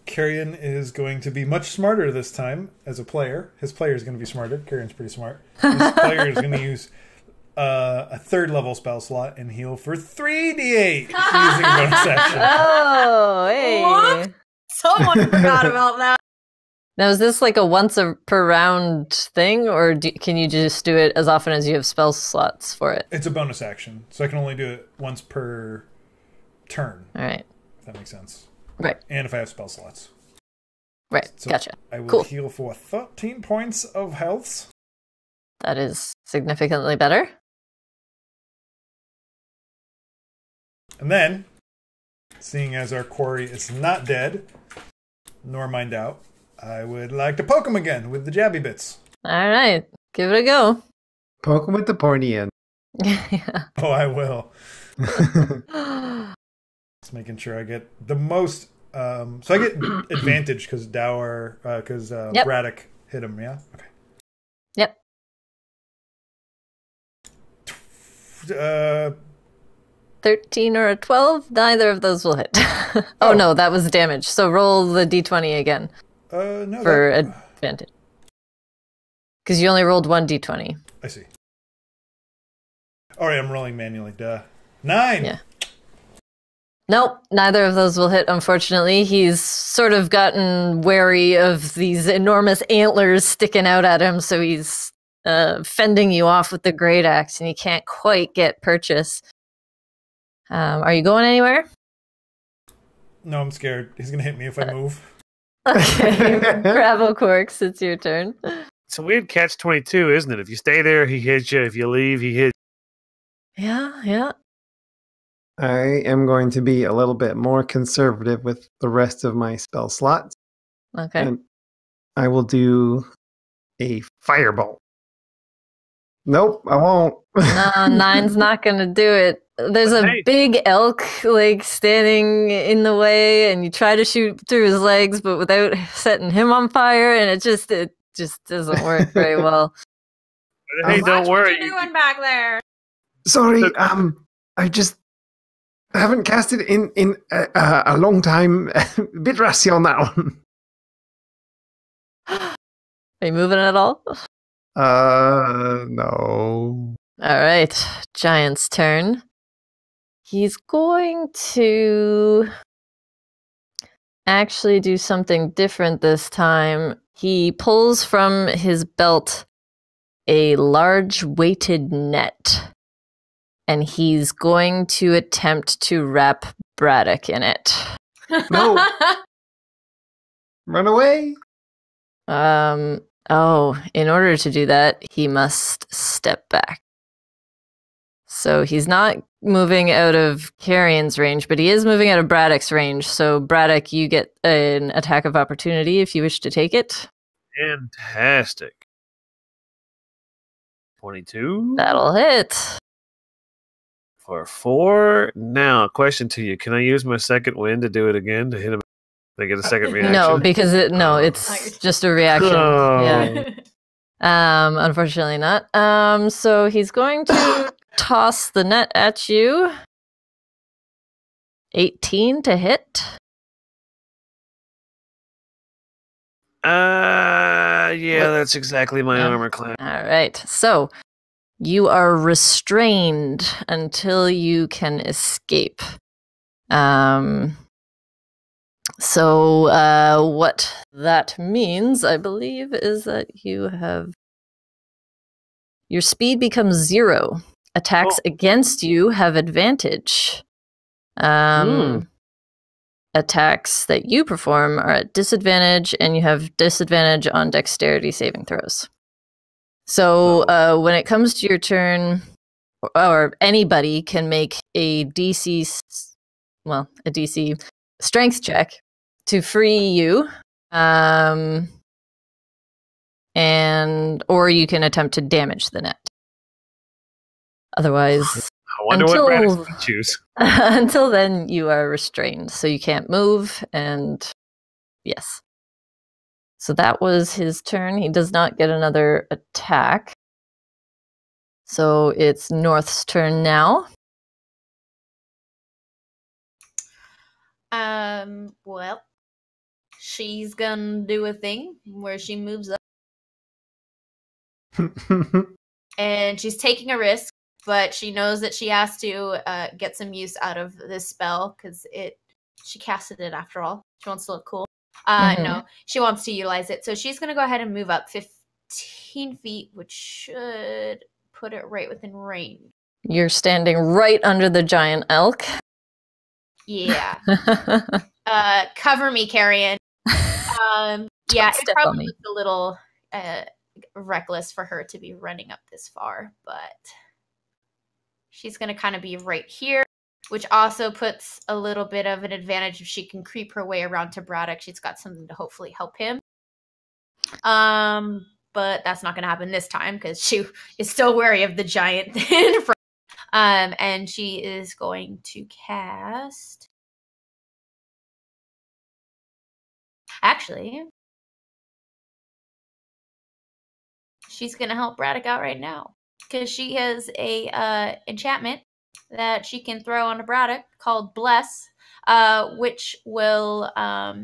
Carrion is going to be much smarter this time as a player. His player is going to be smarter. Carrion's pretty smart. His player is going to use a 3rd level spell slot and heal for 3d8 using bonus action. Oh, hey. What? Someone forgot about that. Now, is this like a per round thing, or can you just do it as often as you have spell slots for it? It's a bonus action, so I can only do it once per turn. All right. If that makes sense. Right. And if I have spell slots. Right, So gotcha. I will Cool. heal for 13 points of health. That is significantly better. And then, seeing as our quarry is not dead, nor mined out, I would like to poke him again with the jabby bits. All right, give it a go. Poke him with the pointy end. Yeah. Oh, I will. Just making sure I get the most. So I get advantage because Yep. Braddock hit him. Yeah. Okay. Yep. 13 or a 12, neither of those will hit. Oh, no, that was damage. So roll the d20 again No. for advantage. Because you only rolled 1 d20. I see. All right, I'm rolling manually. Duh. 9. Yeah. Nope, neither of those will hit, unfortunately. He's sort of gotten wary of these enormous antlers sticking out at him, so he's fending you off with the great axe, and you can't quite get purchase. Are you going anywhere? No, I'm scared. He's gonna hit me if I move. Okay, Bravo Corks, it's your turn. It's a weird catch-22, isn't it? If you stay there, he hits you. If you leave, he hits you. Yeah. I am going to be a little bit more conservative with the rest of my spell slots. Okay. And I will do a firebolt. Nope, I won't. No, 9's not going to do it. There's a big elk like standing in the way, and you try to shoot through his legs, but without setting him on fire, and it just doesn't work very well. Hey, don't Watch worry. what you're doing back there. Sorry, I just haven't cast it in a long time. A bit rusty on that one. Are you moving at all? No. All right, Giant's turn. He's going to actually do something different this time. He pulls from his belt a large weighted net, and he's going to attempt to wrap Braddock in it. No. Run away. Oh, in order to do that, he must step back. So he's not moving out of Carrion's range, but he is moving out of Braddock's range. So Braddock, you get an attack of opportunity if you wish to take it. Fantastic. 22? That'll hit. For 4. Now, question to you. Can I use my second wind to do it again to hit him? Can I get a second reaction? No, because it's just a reaction. Oh. Yeah. Unfortunately not. So he's going to toss the net at you. 18 to hit. Yeah, that's exactly my armor class. All right. So you are restrained until you can escape. So what that means, I believe, is that you have your speed becomes 0. Attacks against you have advantage. Attacks that you perform are at disadvantage, and you have disadvantage on dexterity saving throws. So when it comes to your turn, or anybody can make a DC strength check to free you, and or you can attempt to damage the net. Otherwise, I wonder what Braddock's going to choose. Until then, you are restrained, so you can't move, and yes. So that was his turn. He does not get another attack. So it's North's turn now. Well, she's gonna do a thing where she moves up. And she's taking a risk, but she knows that she has to get some use out of this spell because she casted it after all. She wants to look cool. No, she wants to utilize it. So she's going to go ahead and move up 15 feet, which should put it right within range. You're standing right under the giant elk. Yeah. Cover me, Carrion. Yeah, it probably looks a little reckless for her to be running up this far, but she's going to kind of be right here, which also puts a little bit of an advantage if she can creep her way around to Braddock. She's got something to hopefully help him. But that's not going to happen this time because she is still wary of the giant in front. And she is going to cast. Actually, she's going to help Braddock out right now because she has a enchantment that she can throw onto Braddock called Bless, which will, I'll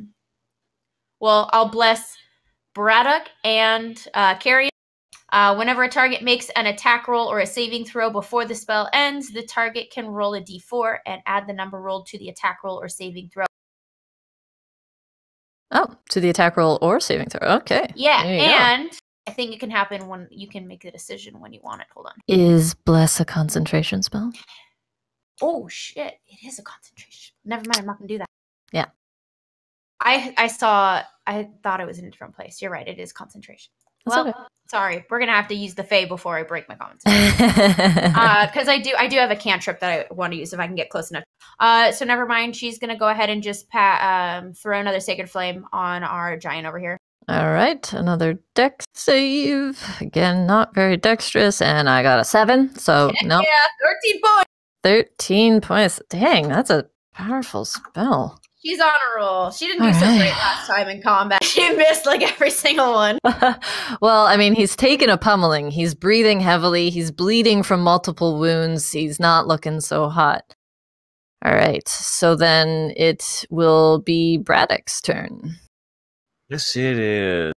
bless Braddock and Carrion. Whenever a target makes an attack roll or a saving throw before the spell ends, the target can roll a d4 and add the number rolled to the attack roll or saving throw. Oh, to the attack roll or saving throw. Okay. Yeah, and I think it can happen when you can make the decision when you want it. Hold on. Is Bless a concentration spell? Oh, shit. It is a concentration. Never mind. I'm not going to do that. Yeah. I thought it was in a different place. You're right. It is concentration. That's well, okay. Sorry. We're going to have to use the Fae before I break my concentration. Because I do have a cantrip that I want to use if I can get close enough. So never mind. She's going to go ahead and just throw another Sacred Flame on our giant over here. All right. Another dex save. Again, not very dexterous. And I got a 7. So, no. Yeah, 13 points. 13 points. Dang, that's a powerful spell. She's on a roll. She didn't do so great last time in combat. She missed like every single one. Well, I mean, he's taken a pummeling. He's breathing heavily. He's bleeding from multiple wounds. He's not looking so hot. All right. So then it will be Braddock's turn. Yes, it is.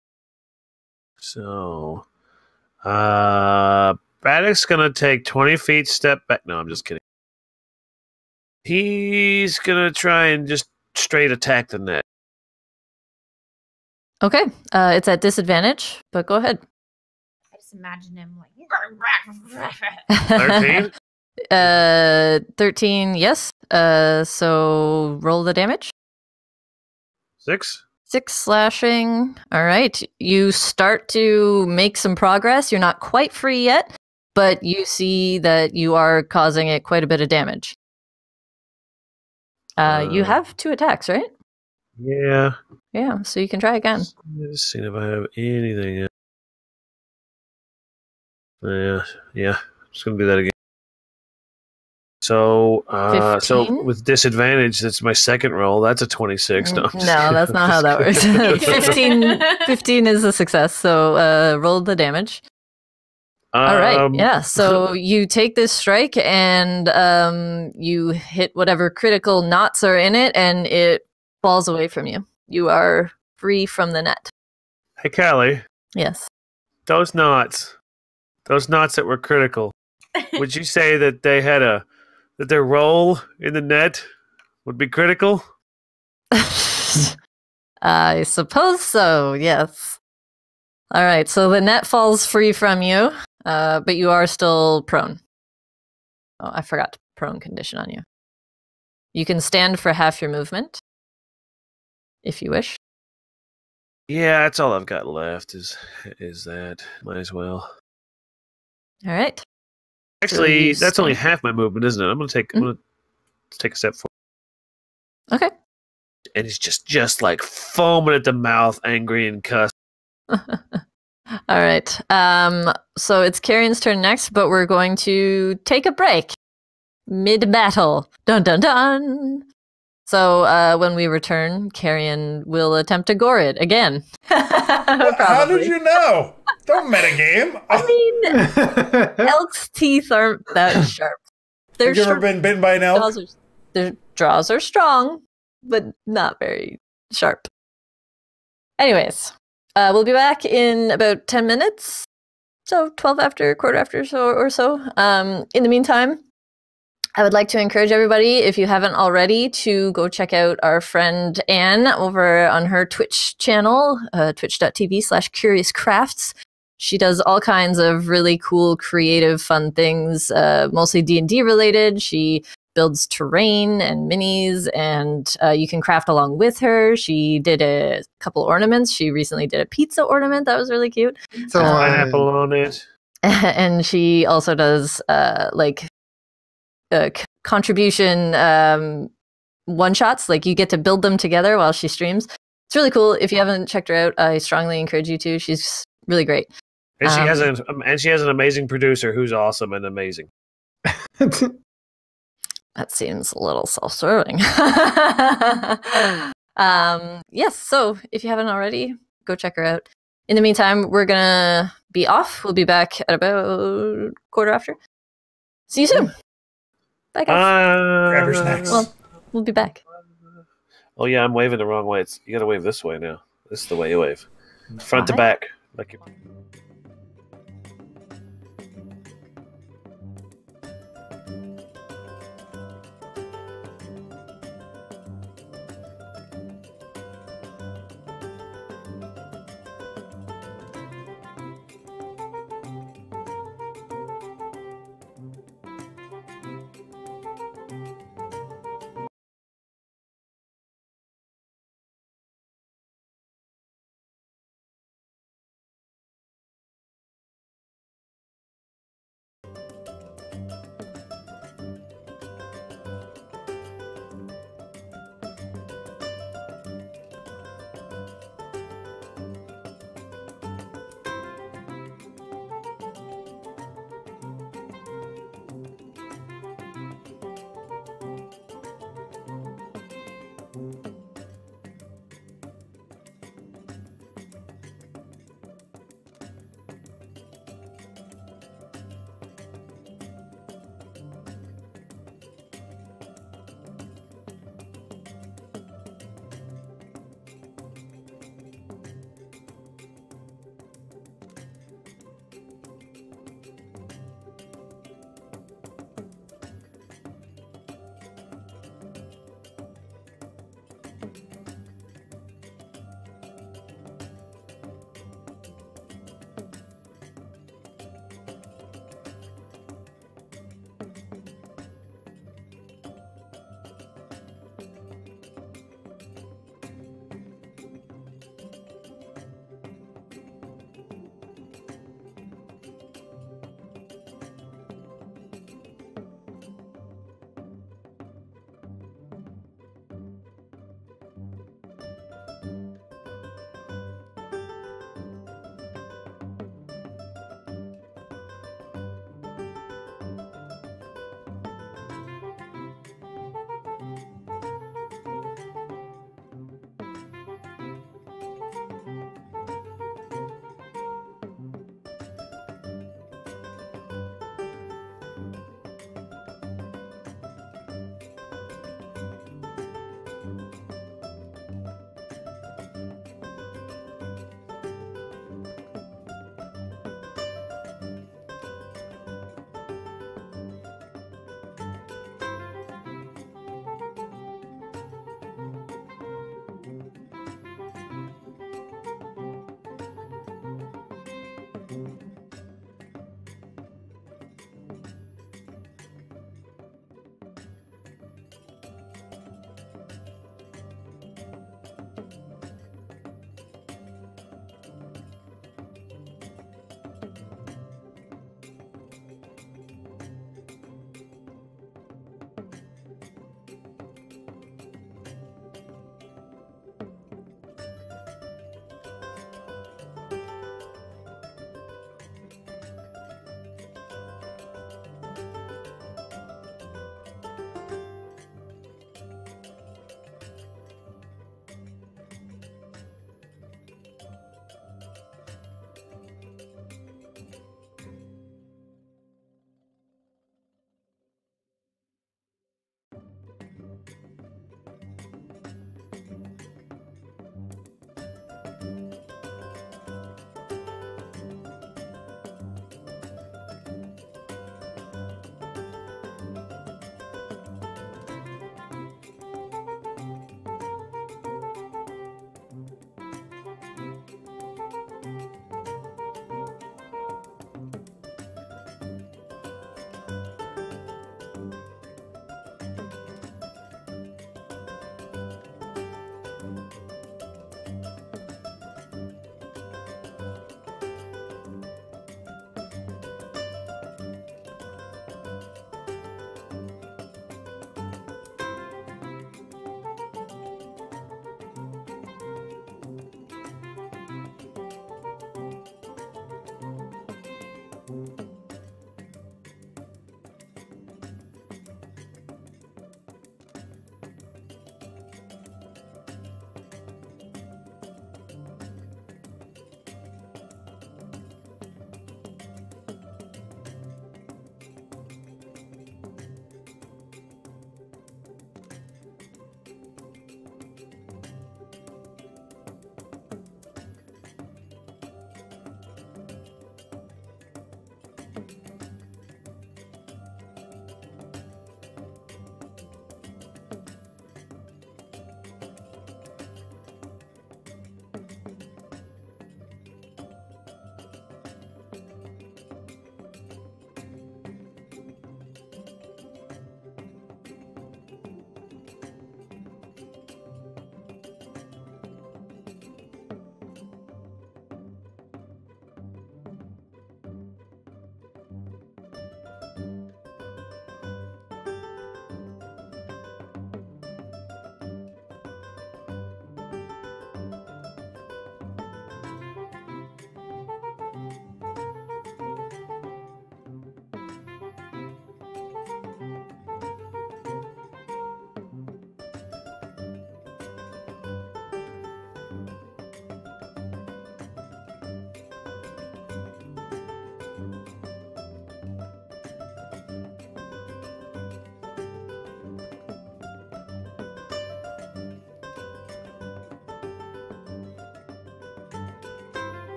So, Braddock's going to take 20 feet step back. No, I'm just kidding. He's going to try and just straight attack the net. Okay. It's at disadvantage, but go ahead. I just imagine him like 13? 13, yes. So roll the damage. 6? 6 slashing. All right. You start to make some progress. You're not quite free yet, but you see that you are causing it quite a bit of damage. You have 2 attacks, right? Yeah. Yeah, so you can try again. Let's see if I have anything. Yeah. Just gonna do that again. So, so 15? with disadvantage, that's my second roll. That's a 26. No, No, that's not how that works. 15 is a success, so roll the damage. All right, yeah. So you take this strike and you hit whatever critical knots are in it, and it falls away from you. You are free from the net. Hey, Callie. Yes. Those knots that were critical. Would you say that they had that their roll in the net would be critical? I suppose so. Yes. All right. So the net falls free from you, but you are still prone. Oh, I forgot to prone condition on you. You can stand for half your movement, if you wish. Yeah, that's all I've got left. Is that? Might as well. All right. Actually, So that's only half my movement, isn't it? I'm gonna take a step forward. Okay. And he's just like foaming at the mouth, angry and cuss. All right. So it's Carrion's turn next, but we're going to take a break mid-battle. Dun dun dun. So when we return, Carrion will attempt to gore it again. How did you know? Don't metagame. I mean, elk's teeth aren't that sharp. Have you ever been bitten by an elk? Their jaws are strong, but not very sharp. Anyways, we'll be back in about 10 minutes. So 12 after, quarter after or so. In the meantime, I would like to encourage everybody, if you haven't already, to go check out our friend Anne over on her Twitch channel, twitch.tv/CuriousCrafts. She does all kinds of really cool, creative, fun things, mostly D&D related. She builds terrain and minis, and you can craft along with her. She did a couple ornaments. She recently did a pizza ornament that was really cute. So Pineapple on it. And she also does contribution one-shots. Like, you get to build them together while she streams. It's really cool. If you haven't checked her out, I strongly encourage you to. She's really great. And she has an amazing producer who's awesome and amazing. That seems a little self-serving. Yes, so if you haven't already, go check her out. In the meantime, we're gonna be off. We'll be back at about quarter after. See you soon. Bye, guys. Grab your snacks. Well, we'll be back. Oh yeah, I'm waving the wrong way. You gotta wave this way now. This is the way you wave. Front to Bye. back. Like you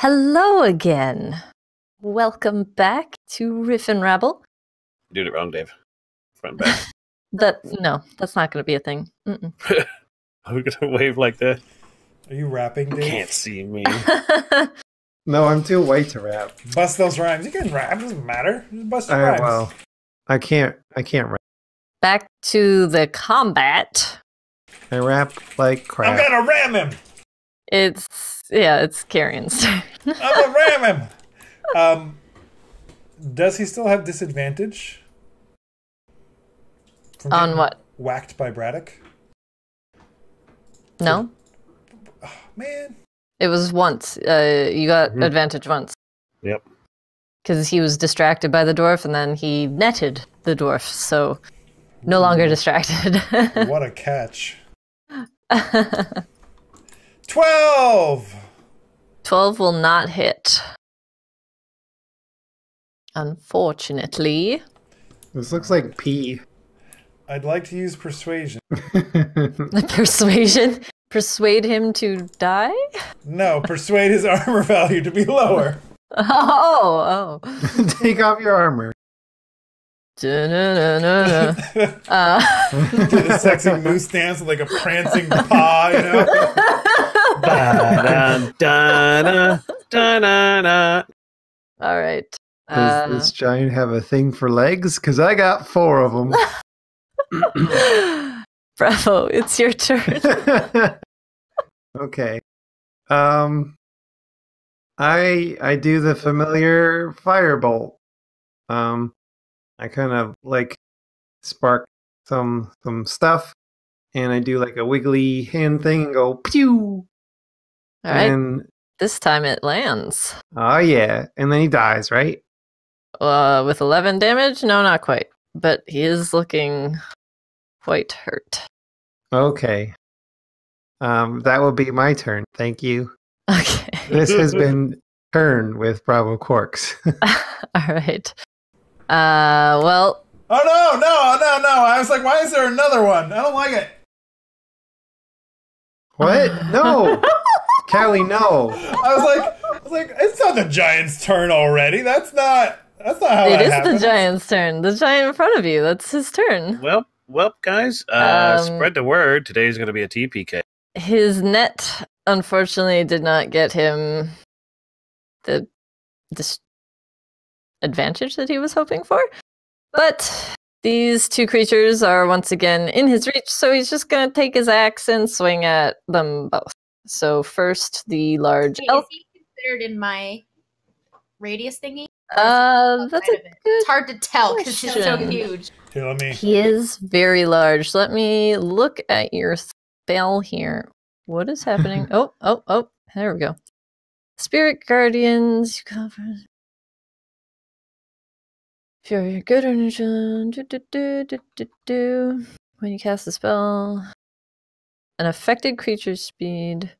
Hello again. Welcome back to Riff and Rabble. You did it wrong, Dave. Front and back. That's not going to be a thing. Mm-mm. Are we gonna wave like that? Are you rapping, Dave? Can't see me. No, I'm too white to rap. Bust those rhymes. You can rap. Doesn't matter. Just bust the All right, rhymes. well, I can't rap. Back to the combat. I rap like I'm crap. gonna ram him. It's Carrion's turn. I'm gonna ram him. Does he still have disadvantage? From On getting what? Whacked by Braddock? No? Oh, man. It was once. You got advantage once. Yep. Because he was distracted by the dwarf, and then he netted the dwarf, so no longer distracted. What a catch. 12! 12 will not hit. Unfortunately. This looks like pee. I'd like to use persuasion. Persuasion? Persuade him to die? No, persuade his armor value to be lower. Oh. Take off your armor. Da-na-na-na-na. Did a sexy moose dance with like a prancing paw, you know? Da-da-da-da-da-da. All right. Does this giant have a thing for legs? Because I got 4 of them. Bravo, it's your turn. Okay. I do the familiar firebolt. I kind of like spark some stuff, and I do like a wiggly hand thing and go pew. All right. And This time it lands. oh yeah, and then he dies, right? With 11 damage? No, not quite. But he is looking quite hurt. Okay. That will be my turn. Thank you. Okay. This has been Turn with Bravo Quarks. All right. Well, Oh no! I was like, why is there another one? I don't like it. What? No, Callie, no. I was like, it's not the giant's turn already. That's not how it that is happens. the giant's turn. The giant in front of you. That's his turn. Well, guys, spread the word. Today's going to be a TPK. His net, unfortunately, did not get him the advantage that he was hoping for. But these two creatures are once again in his reach, so he's just going to take his axe and swing at them both. So first, the large Wait, elk. is he considered in my radius thingy? That's a good. It's hard to tell because he's so question. huge. Here, let me. He is very large. Let me look at your spell here. What is happening? Oh, there we go. Spirit Guardians. You cover. If you're good or neutral. When you cast a spell, an affected creature's speed.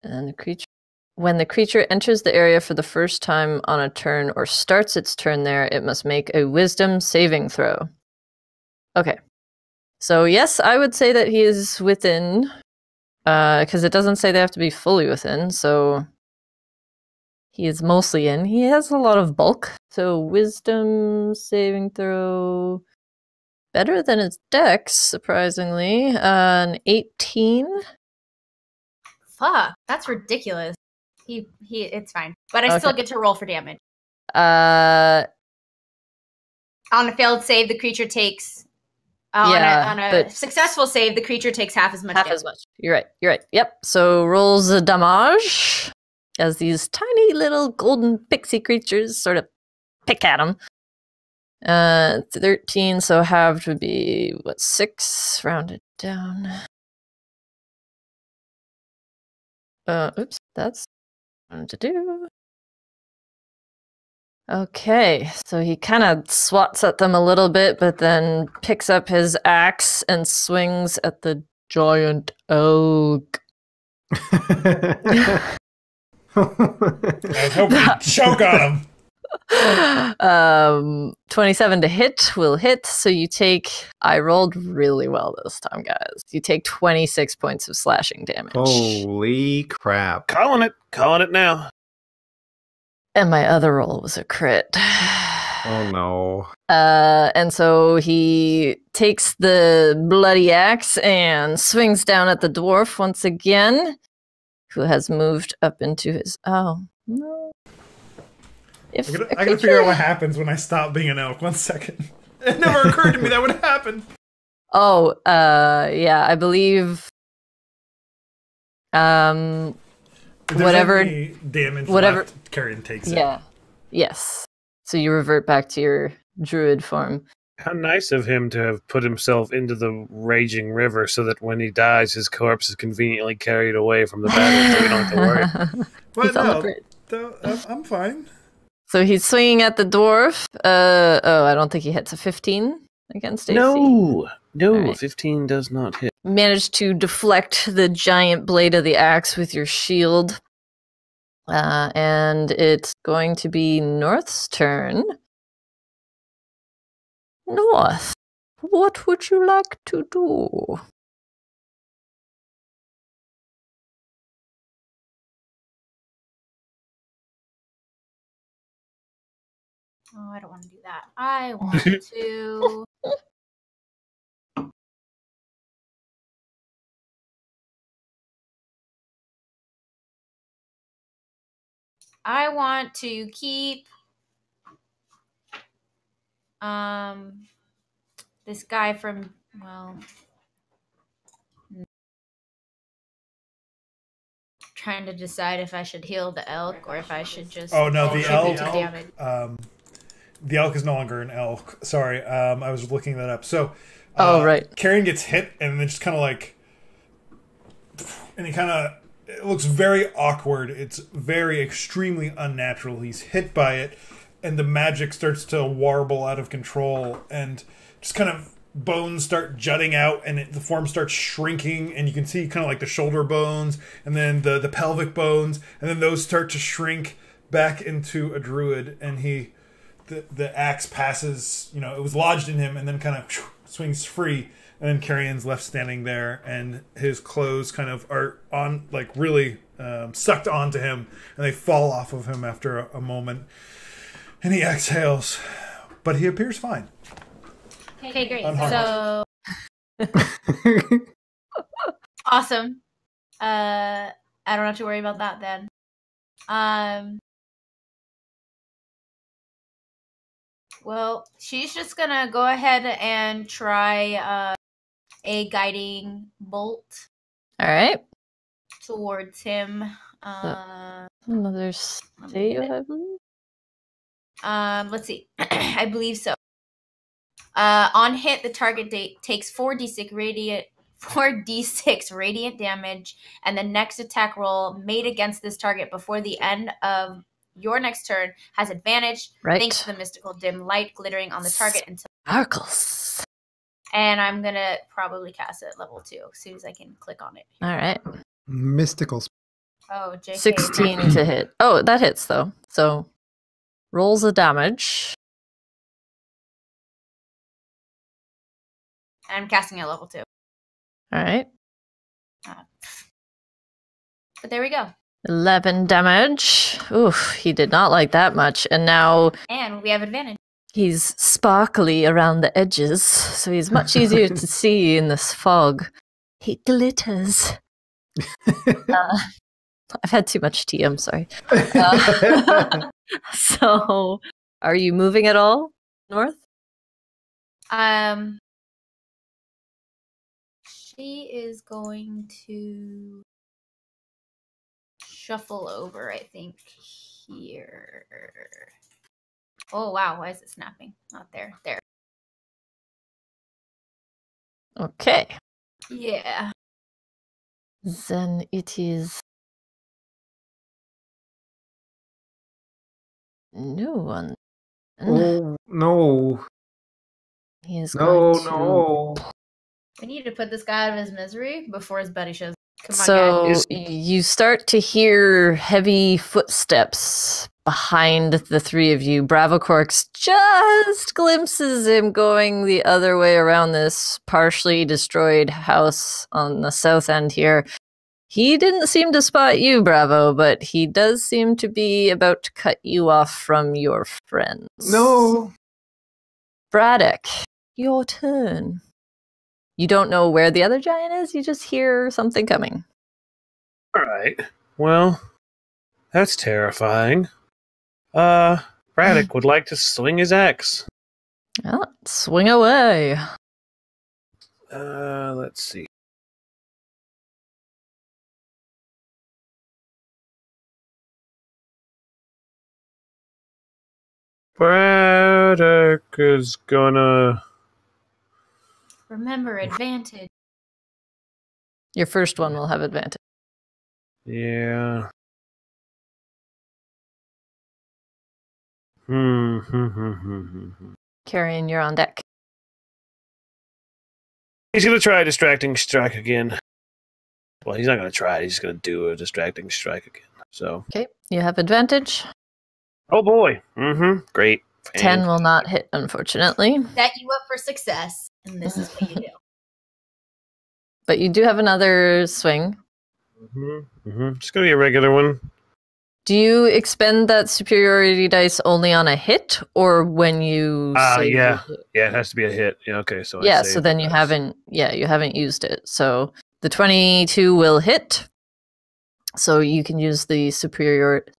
And when the creature enters the area for the first time on a turn or starts its turn there, it must make a wisdom saving throw. Okay. So yes, I would say that he is within, because it doesn't say they have to be fully within, so he is mostly in. He has a lot of bulk, so wisdom saving throw, better than his dex, surprisingly. An 18. Fuck, that's ridiculous. It's fine, but I still Okay. get to roll for damage. Uh, On a failed save, the creature takes. Yeah, on a but- successful save, the creature takes half as much half damage. as much. You're right. Yep. So rolls a damage as these tiny little golden pixie creatures sort of pick at him. 13, so halved would be, 6? Rounded down. Oops, that's what I wanted to do. Okay, so he kind of swats at them a little bit, but then picks up his axe and swings at the giant elk. I was hoping to choke on him. 27 to hit will hit. So you take. I rolled really well this time, guys. You take 26 points of slashing damage. Holy crap. Calling it now. And my other roll was a crit. Oh no. And so he takes the bloody axe and swings down at the dwarf once again, who has moved up into his. Oh no! I gotta figure out what happens when I stop being an elk. 1 second. It never occurred to me that would happen. Oh, yeah, I believe. If there's Whatever any damage whatever left, Carrion takes it. Yeah. Yes. So you revert back to your druid form. How nice of him to have put himself into the raging river so that when he dies, his corpse is conveniently carried away from the battle, so we don't have to worry. But on the no, bridge. I'm fine. So he's swinging at the dwarf. I don't think he hits a 15 against AC. No, Right. 15 does not hit. Managed to deflect the giant blade of the axe with your shield. And it's going to be North's turn. North, what would you like to do? Oh, I don't want to do that. I want to. I want to keep this guy from trying to decide if I should heal the elk or if I should just Oh no, the elk. damage. The elk is no longer an elk. Sorry, I was looking that up. So, right. Carrion gets hit and then just kind of like, and he kind of. It looks very awkward. It's very extremely unnatural. He's hit by it, and the magic starts to warble out of control, and just kind of bones start jutting out, and the form starts shrinking, and you can see kind of like the shoulder bones, and then the pelvic bones, and then those start to shrink back into a druid, and the axe passes. You know, it was lodged in him, and then kind of swings free. And then Carrion's left standing there, and his clothes kind of are on, like, really sucked onto him, and they fall off of him after a moment. And he exhales, but he appears fine. Okay, great. Unharmed. So awesome. I don't have to worry about that then. Well, she's just gonna go ahead and try a guiding bolt All right. towards him. Another save, I believe. Let's see. I believe so. On hit, the target takes 4d6 radiant damage, and the next attack roll made against this target before the end of your next turn has advantage, thanks to the mystical dim light glittering on the target until Sparkles. And I'm gonna probably cast it at level 2 as soon as I can click on it. All right. Mystical. Oh, JK. 16 to hit. Oh, that hits though. So rolls of damage. I'm casting at level 2. All right. But there we go. 11 damage. Oof, he did not like that much. And now And we have advantage. he's sparkly around the edges, so he's much easier to see in this fog. He glitters. I've had too much tea, I'm sorry. So, are you moving at all, North? She is going to shuffle over, I think, here. Oh, wow. Why is it snapping? Not there. There. Okay. Yeah. Then it is new one. Oh, no. He is No, going to... no. We need to put this guy out of his misery before his buddy shows up. Come on, So guys. you start to hear heavy footsteps behind the three of you. Bravo Corks just glimpses him going the other way around this partially destroyed house on the south end here. He didn't seem to spot you, Bravo, but he does seem to be about to cut you off from your friends. No. Braddock, your turn. You don't know where the other giant is, you just hear something coming. Alright. Well, that's terrifying. Braddock would like to swing his axe. Well, swing away. Let's see. Braddock is gonna... Remember, advantage. Your first one will have advantage. Yeah. Carrion, you're on deck. He's gonna try a distracting strike again. Well, he's not gonna try it. He's gonna do a distracting strike again. So. Okay, you have advantage. Oh boy. Great. 10 will not hit, unfortunately. Set you up for success, and this is what you do. But you do have another swing. It's gonna be a regular one. Do you expend that superiority dice only on a hit, or when you save yeah. your hit? Yeah, it has to be a hit. Yeah, okay, so Yeah, so then you haven't used it. So the 22 will hit. So you can use the superiority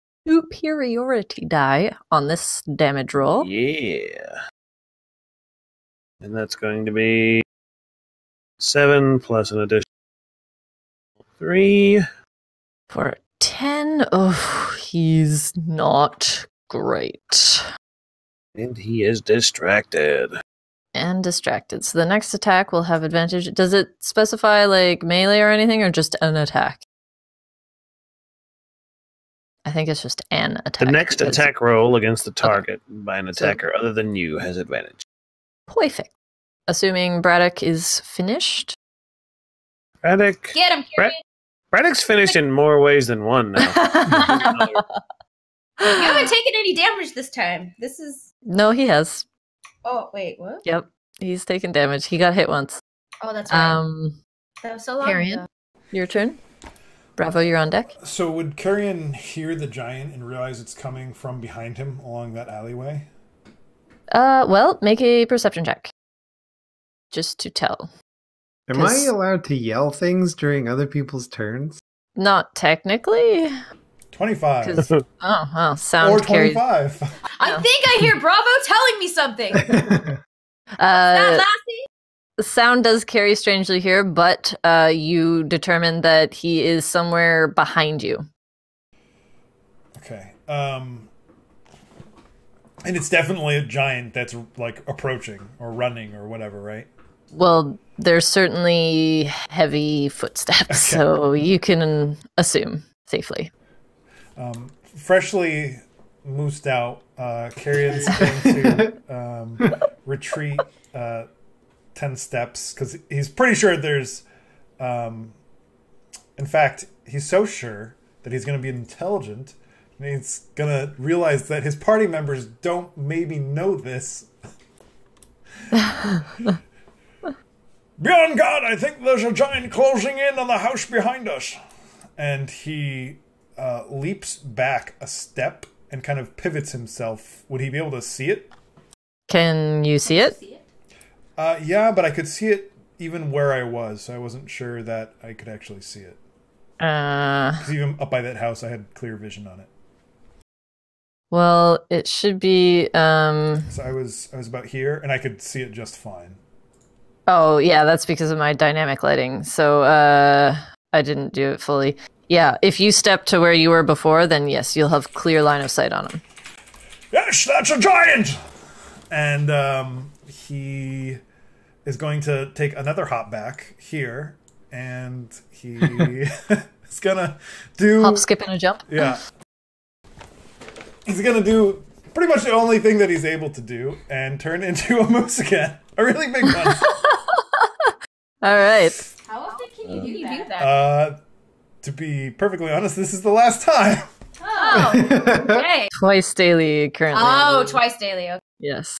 die on this damage roll. Yeah. And that's going to be 7 plus an additional 3. For 10, oh, he's not great. And he is distracted. And distracted. So the next attack will have advantage. Does it specify like melee or anything, or just an attack? I think it's just an attack. The next attack roll against the target by an attacker other than you has advantage. Perfect. Assuming Braddock is finished. Braddock. Get him, Carrion. Braddock's finished in more ways than one now. You haven't taken any damage this time. This is... No, he has. Oh, wait, what? Yep, he's taken damage. He got hit once. Oh, that's right. That was so long Carrion, ago. your turn. Bravo, you're on deck. So would Carrion hear the giant and realize it's coming from behind him along that alleyway? Well, make a perception check. Just to tell. Am I allowed to yell things during other people's turns? Not technically. 25. Oh, well, sound Or carries. 25. I think I hear Bravo telling me something. That lassie? Sound does carry strangely here, but you determine that he is somewhere behind you. Okay. And it's definitely a giant that's like approaching or running or whatever, right? Well, there's certainly heavy footsteps, so you can assume safely. Freshly moosed out, Carrion's going to retreat 10 steps because he's pretty sure there's... in fact, he's so sure that he's going to be intelligent and he's going to realize that his party members don't maybe know this. Beyond God, I think there's a giant closing in on the house behind us. And he leaps back a step and kind of pivots himself. Would he be able to see it? Can you see it? Yeah, but I could see it even where I was, so I wasn't sure that I could actually see it. Because even up by that house, I had clear vision on it. Well, it should be... So I was about here, and I could see it just fine. Oh, yeah, that's because of my dynamic lighting. So I didn't do it fully. Yeah, if you step to where you were before, then yes, you'll have clear line of sight on him. Yes, that's a giant! And he is going to take another hop back here, and he is going to do... Hop, skip, and a jump? Yeah. He's going to do pretty much the only thing that he's able to do, and turn into a moose again. A really big one. All right. How often can you do that? To be perfectly honest, this is the last time. Oh, Oh, okay. Twice daily currently. Oh, twice daily. Okay. Yes.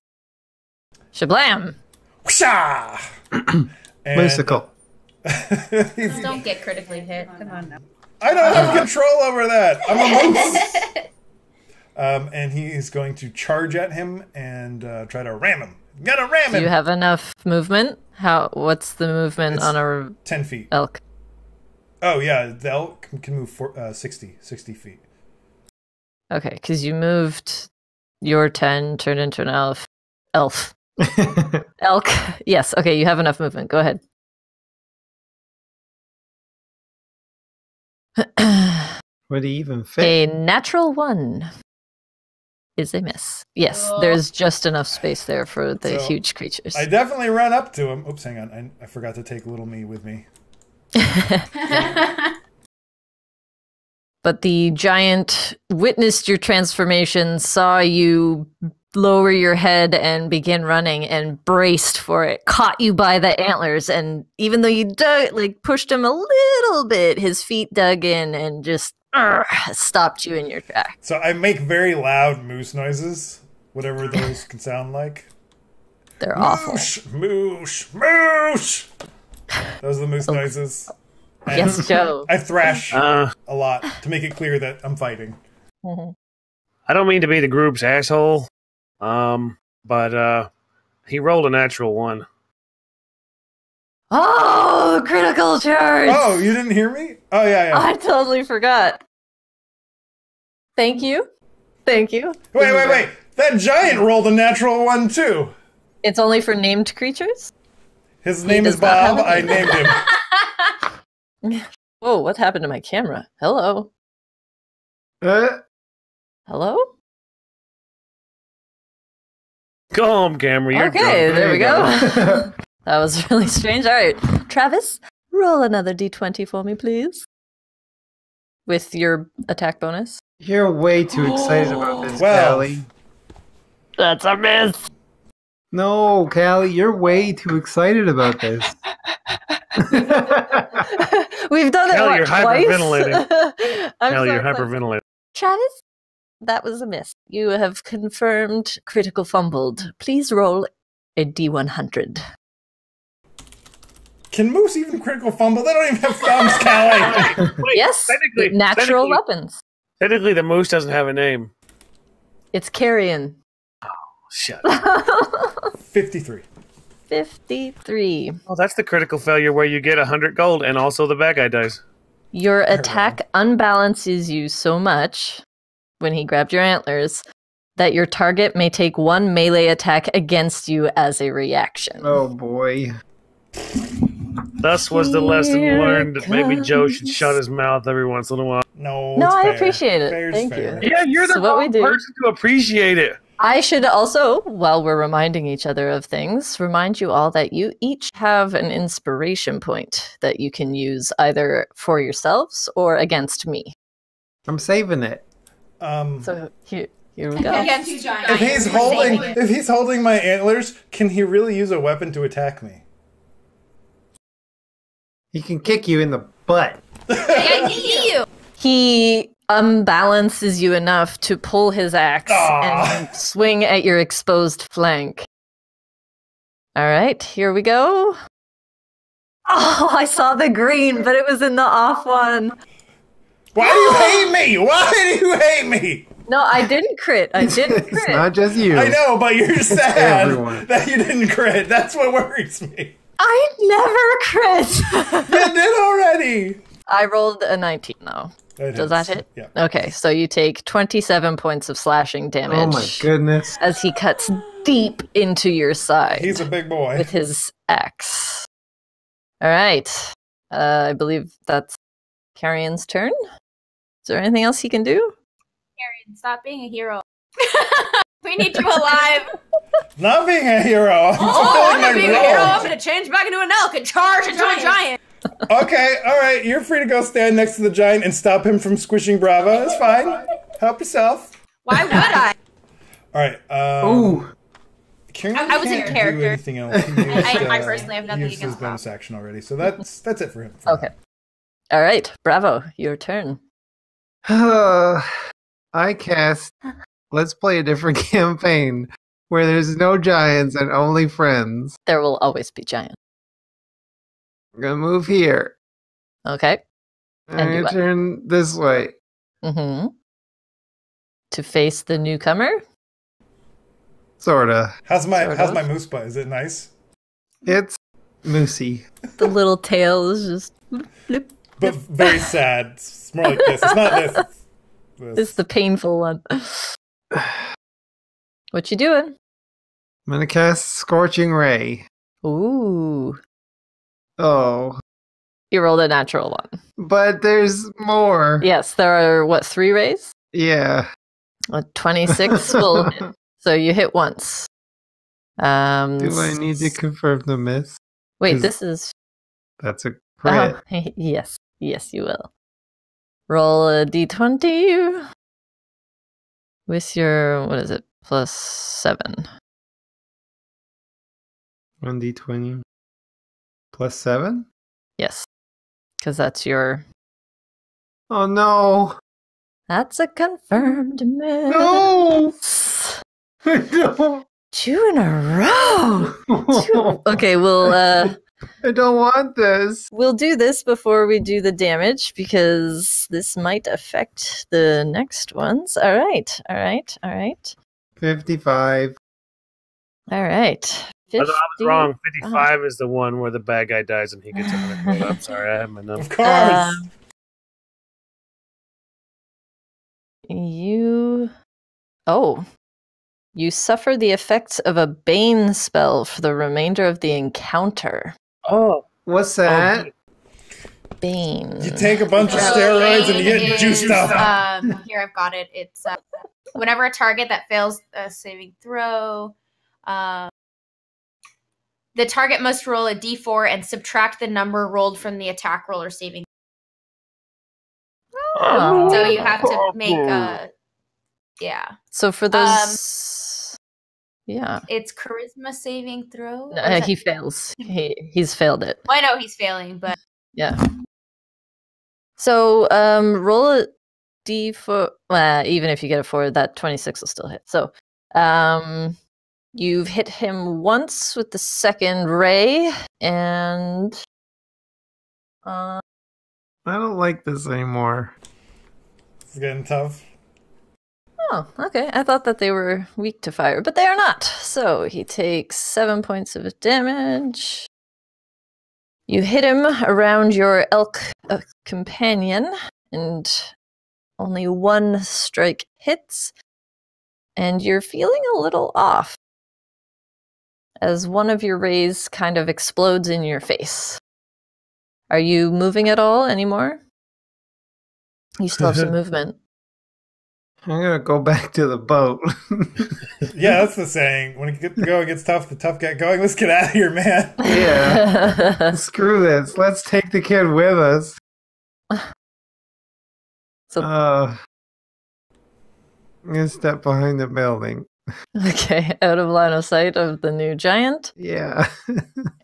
Shablam! Whooshah! And- Musical. Just don't get critically hit. Come on now. I don't have control over that. I'm a moose. And he is going to charge at him and try to ram him. Gotta ram Do him. you have enough movement? What's the movement It's on a 10 feet. elk? Oh, yeah. The elk can move 60 feet. Okay, because you moved your 10, turned into an elf. Elk. Yes, okay, you have enough movement. Go ahead. Would he even fit? A natural 1 is a miss. Yes, Oh. there's just enough space there for the So, huge creatures. I definitely run up to him. Oops, hang on. I forgot to take little me with me. But the giant witnessed your transformation, saw you lower your head and begin running, and braced for it, caught you by the antlers, and even though you pushed him a little bit, his feet dug in and just stopped you in your tracks. So I make very loud moose noises, whatever those can sound like. They're awful. Moosh, moosh, moosh. Those are the moose noises. And Yes, Joe. I thrash Uh, a lot to make it clear that I'm fighting. Mhm. I don't mean to be the group's asshole, but he rolled a natural 1. Oh, critical charge! Oh, you didn't hear me? Oh, yeah. I totally forgot. Thank you. Thank you. Wait. That giant rolled a natural 1, too. It's only for named creatures? His name is does not have Bob. a I name. named him. Whoa, what happened to my camera? Hello? Hello? Go home, Camera. You're Okay, drunk. there we go. go. That was really strange. All right. Travis, roll another d20 for me, please. With your attack bonus. You're way too excited about this, Well. Callie. That's a miss. No, Callie, you're way too excited about this. We've done it Kelly, you're twice? hyperventilating. I'm Hell, so you're excited. hyperventilating. Travis, that was a miss. You have confirmed critical fumbled. Please roll a d100. Can moose even critical fumble? They don't even have thumbs, Callie. Wait, Yes, natural weapons. Technically, the moose doesn't have a name. It's carrion. Shit. 53. 53. Oh, that's the critical failure where you get 100 gold and also the bad guy dies. Your attack unbalances you so much when he grabbed your antlers that your target may take 1 melee attack against you as a reaction. Oh boy. Thus was the lesson Here learned that maybe Joe should comes- shut his mouth every once in a while. No, No, it's I fair. appreciate it. Fair's Thank fair. you. Yeah, you're the So what we wrong do- person to appreciate it. I should also, while we're reminding each other of things, remind you all that you each have an inspiration point that you can use either for yourselves or against me. I'm saving it. So here we go. Against two giants. If he's holding my antlers, can he really use a weapon to attack me? He can kick you in the butt. I need you. He unbalances you enough to pull his axe and swing at your exposed flank. All right, here we go. Oh, I saw the green, but it was in the off one. Why do you hate me? Why do you hate me? No, I didn't crit. I didn't It's crit. not just you. I know, but you're sad Everyone. that you didn't crit. That's what worries me. I never crit. You did already. I rolled a 19 though. Does that hit? Yeah. Okay, so you take 27 points of slashing damage. Oh my goodness. As he cuts deep into your side He's a big boy. with his axe. All right. I believe that's Carrion's turn. Is there anything else he can do? Karen, stop being a hero. We need you alive. Not being a hero. I'm I'm fulfilling gonna be a my hero. role. I'm gonna change back into an elk and charge into a giant. Okay, all right. You're free to go stand next to the giant and stop him from squishing Brava. It's fine. Help yourself. Why would I? All right. Ooh. Karen I was in can't do character. anything else. He used, I personally have nothing he used his against bonus Bob. action already, so that's it for him. Okay. All right. Bravo. Your turn. I cast Let's Play a Different Campaign where there's no giants and only friends. There will always be giants. I'm gonna move here. Okay. I'm And do gonna what? turn this way. Mm-hmm. To face the newcomer? Sorta. How's my Sort how's of. my moose butt? Is it nice? It's moosey. The little tail is just bloop. But very sad. It's more like this. It's not this. It's It's the painful one. What you doing? I'm gonna cast Scorching Ray. Ooh. Oh. You rolled a natural one. But there's more. Yes, there are, what, 3 rays? Yeah. A 26 will hit. So you hit once. Do I need to confirm the miss? Wait, 'Cause this is... That's a crit. Yes. Yes, you will. Roll a d20 with your, what is it, +7. 1d20 plus 7? Yes. Because that's your... Oh no! That's a confirmed miss. No! No! 2 in a row! Okay, I don't want this. we'll do this before we do the damage because this might affect the next ones. All right. 55. All right. I was wrong. 50. 55 is the one where the bad guy dies and he gets another. I'm sorry, I have my number. of course. You suffer the effects of a Bane spell for the remainder of the encounter. Oh, What's that? Bane. You take a bunch of steroids and you get juiced up. Here, I've got it. It's whenever a target that fails a saving throw, the target must roll a d4 and subtract the number rolled from the attack roll or saving. Oh. So you have to make yeah. So for those, yeah, It's charisma saving throw. he fails. He's failed it. Well, I know he's failing, but Yeah. So roll a d4. Even if you get a 4, that 26 will still hit. So you've hit him once with the second ray, and I don't like this anymore. It's getting tough. oh, okay. I thought that they were weak to fire, but they are not. So he takes 7 points of damage. You hit him around your elk companion, and only 1 strike hits, and you're feeling a little off as one of your rays kind of explodes in your face. Are you moving at all anymore? You still have some movement. I'm gonna go back to the boat. Yeah, that's the saying. When it gets tough, the tough get going. Let's get out of here, man. Yeah. Screw this. Let's take the kid with us. So I'm gonna step behind the building. okay, out of line of sight of the new giant. Yeah.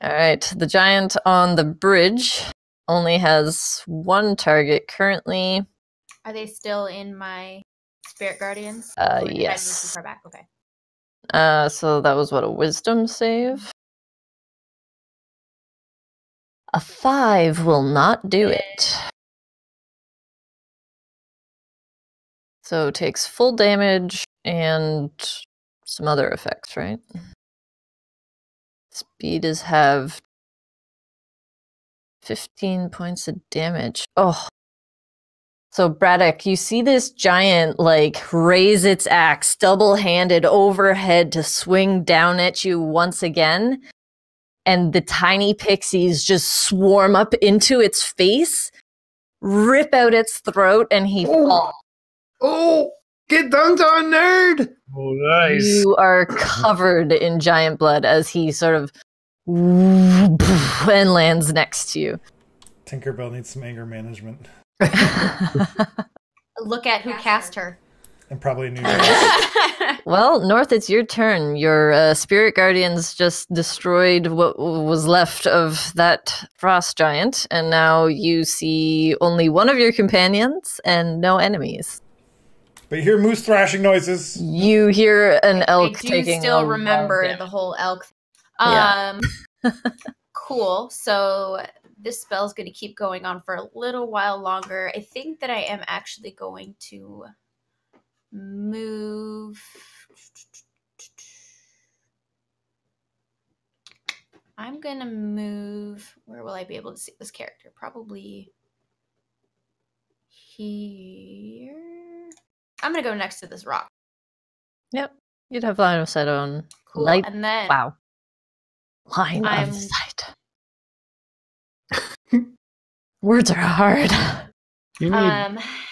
All right, the giant on the bridge only has 1 target currently. are they still in my spirit guardians? Or did I move too Yes. far back? Okay. So that was what, a wisdom save? A 5 will not do it. So takes full damage and some other effects, right? Speed is halved. 15 points of damage. Oh. So Braddock, you see this giant like raise its axe double-handed overhead to swing down at you once again, and the tiny pixies just swarm up into its face, rip out its throat, and he falls. Oh, get dunked on, nerd! Oh, nice. You are covered in giant blood as he sort of and lands next to you. Tinkerbell needs some anger management Look at who cast her. and probably a new dress. Well, North, it's your turn. Your spirit guardians just destroyed what was left of that frost giant, and now you see only one of your companions and no enemies. But you hear moose thrashing noises. You hear an elk I do taking still a lot of remember damage. the whole elk. Yeah. Cool. So this spell's going to keep going on for a little while longer. I think that I am actually going to move. I'm going to move. Where will I be able to see this character? Probably here. I'm going to go next to this rock. Yep. You'd have line of sight on Cool. light. And then Wow. Line I'm- of sight. Words are hard. You need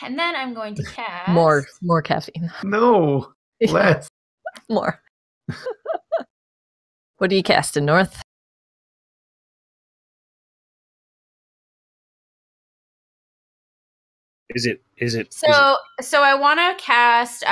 and then I'm going to cast More caffeine. no Yeah, less. more. What are you casting, North? Is it? So I want to cast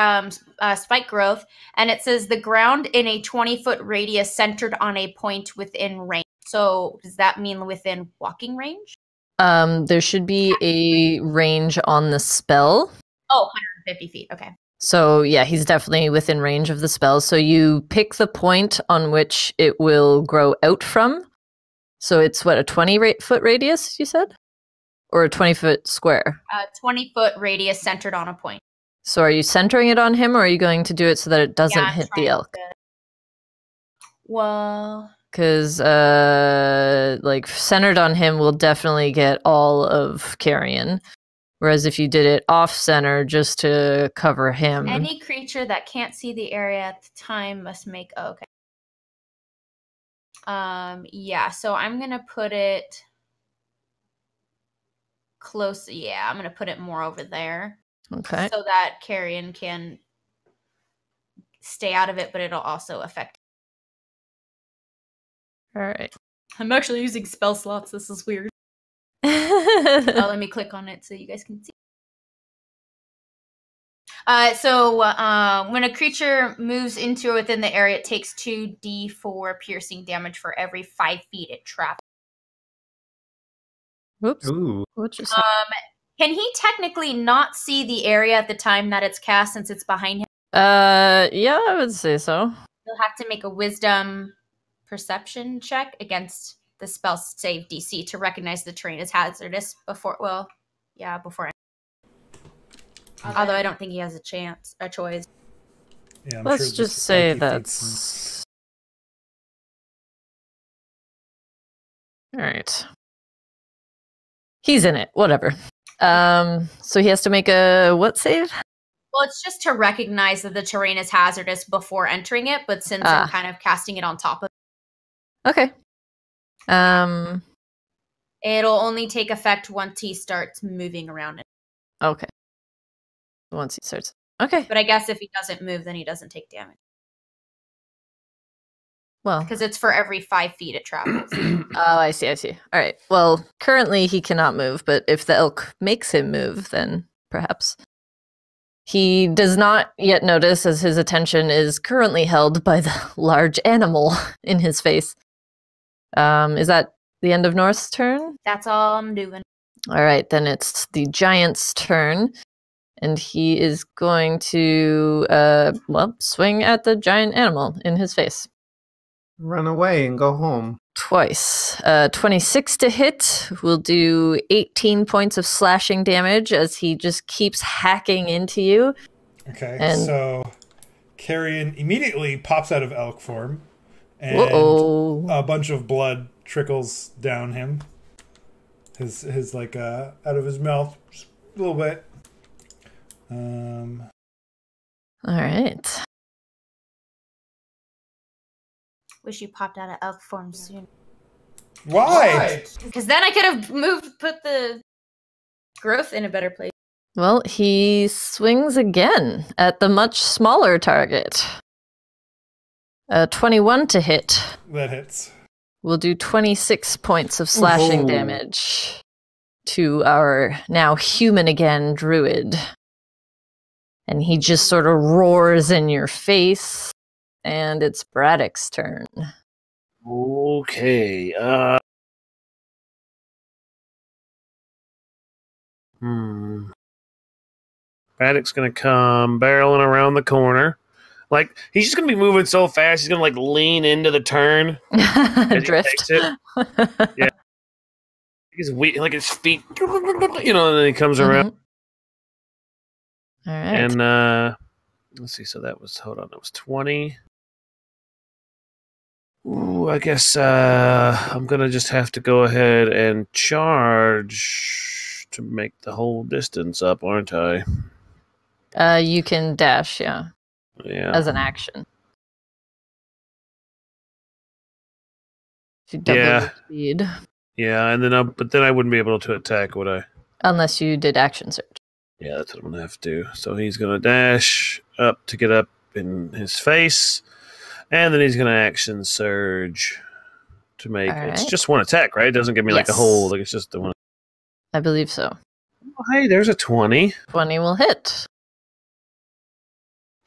Spike Growth, and it says the ground in a 20-foot radius centered on a point within range. So does that mean within walking range? There should be a range on the spell. Oh, 150 feet. Okay. So yeah, he's definitely within range of the spell. So you pick the point on which it will grow out from. So it's what, a 20-foot radius, you said? Or a 20-foot square? 20-foot radius centered on a point. So are you centering it on him, or are you going to do it so that it doesn't I'm hit the trying elk? to- Well, Because like centered on him will definitely get all of Carrion. Whereas if you did it off center just to cover him. any creature that can't see the area at the time must make. Oh, okay. Yeah. So I'm gonna put it close. Yeah, I'm gonna put it more over there. Okay. So that Carrion can stay out of it, but it'll also affect. All right. I'm actually using spell slots. This is weird. Let me click on it so you guys can see. So when a creature moves into or within the area, it takes 2d4 piercing damage for every 5 feet it travels. Whoops. Ooh. What just Can he technically not see the area at the time that it's cast since it's behind him? Yeah, I would say so. He'll have to make a wisdom perception check against the spell save DC to recognize the terrain as hazardous before. Well, yeah, before. Although I don't think he has a choice. Yeah, I'm Let's sure just this say spiky that's all right. He's in it. Whatever. So he has to make a what save? Well, it's just to recognize that the terrain is hazardous before entering it, but since I'm kind of casting it on top of Okay. it'll only take effect once he starts moving around it. Okay. Once he starts. Okay. But I guess if he doesn't move, then he doesn't take damage. Well. Because it's for every 5 feet it travels. Oh, I see. All right. Well, currently he cannot move, but if the elk makes him move, then perhaps. He does not yet notice, as his attention is currently held by the large animal in his face. Is that the end of North's turn? That's all I'm doing. All right, then it's the giant's turn, and he is going to, swing at the giant animal in his face. Run away and go home. Twice. 26 to hit will do 18 points of slashing damage as he just keeps hacking into you. Okay, And- so Carrion immediately pops out of elk form, and Uh-oh. a bunch of blood trickles down him. His like out of his mouth, just a little bit. All right. Wish you popped out of elk form soon. Why? Because then I could have put the growth in a better place. Well, he swings again at the much smaller target. 21 to hit. That hits. We'll do 26 points of slashing Ooh. damage to our now human again druid. And he just sort of roars in your face. And it's Braddock's turn. Okay. Braddock's gonna come barreling around the corner. Like, he's just gonna be moving so fast, he's gonna like lean into the turn as Drift. he takes it. Yeah. He's weak, like his feet, you know, and then he comes around. All right. And let's see, so that was, hold on, that was 20. Ooh, I guess I'm gonna just have to go ahead and charge to make the whole distance up, aren't I? You can dash, yeah, as an action. If you double your speed. Yeah, and then but then I wouldn't be able to attack, would I? Unless you did action search. Yeah, that's what I'm gonna have to do. So he's gonna dash up to get up in his face, and then he's gonna action surge to make it's just one attack, right? It doesn't give me like a whole, like it's just the one. I believe so. Oh, hey, there's a 20. 20 will hit.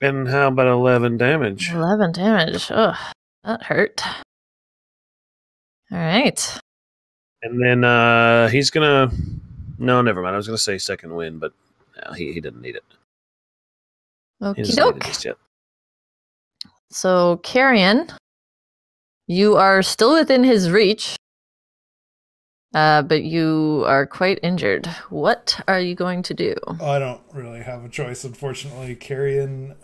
And how about 11 damage? 11 damage. Ugh, that hurt. All right. And then he's gonna. No, never mind. I was gonna say second wind, but no, he didn't need it. Okie doke. Just yet. So, Carrion, you are still within his reach, but you are quite injured. What are you going to do? I don't really have a choice, unfortunately. Carrion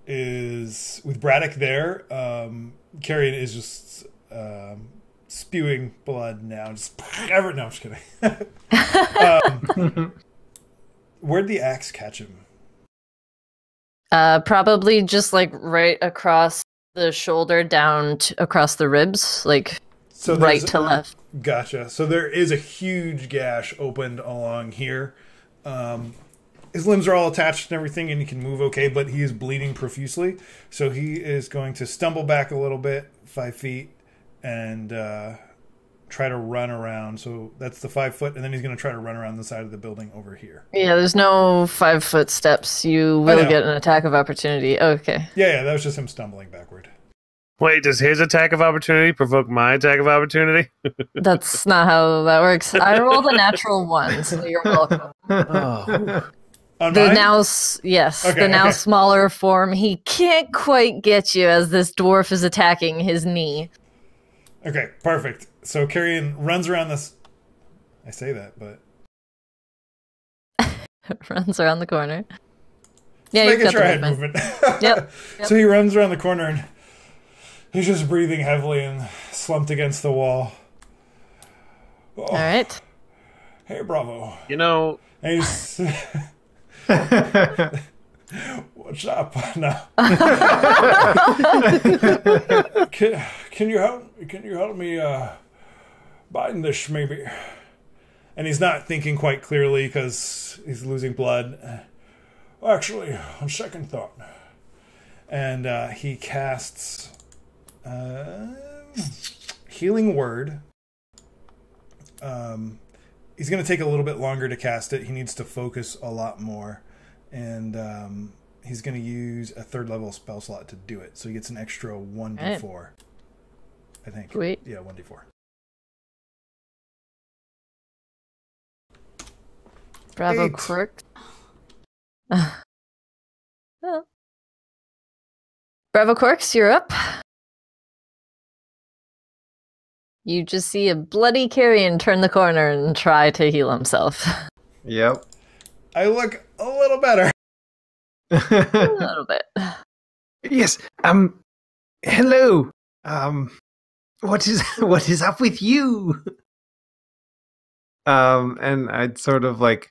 is with Braddock there. Carrion is just spewing blood now. No, I'm just kidding. Where'd the axe catch him? Probably just like right across the shoulder, down across the ribs, like so right to left. Gotcha. So there is a huge gash opened along here. His limbs are all attached and everything, and he can move okay, but he is bleeding profusely. So he is going to stumble back a little bit, 5 feet, and try to run around. So that's the 5 foot, and then he's going to try to run around the side of the building over here. Yeah, there's no 5 foot steps. You will get an attack of opportunity. Okay. Yeah, that was just him stumbling backward. Wait, does his attack of opportunity provoke my attack of opportunity? That's not how that works. I rolled a natural 1, so you're welcome. Oh. The now smaller form, he can't quite get you as this dwarf is attacking his knee. Okay, perfect. So Carrion runs around this. I say that, but runs around the corner. Yeah, you got the movement. Yep. So he runs around the corner and he's just breathing heavily and slumped against the wall. Oh. All right. Hey, Bravo. You know. He's... What's up? No. Can you help me bind this maybe? And he's not thinking quite clearly because he's losing blood. Actually, on second thought. And he casts Healing Word. He's going to take a little bit longer to cast it. He needs to focus a lot more. And he's going to use a 3rd level spell slot to do it. So he gets an extra 1d4. I think. Sweet. Yeah, 1d4. Bravo, 8. Quirk. Bravo, Quirks, you're up. You just see a bloody Carrion turn the corner and try to heal himself. Yep. I look a little better. A little bit. Yes. Hello. What is up with you? And I'd sort of like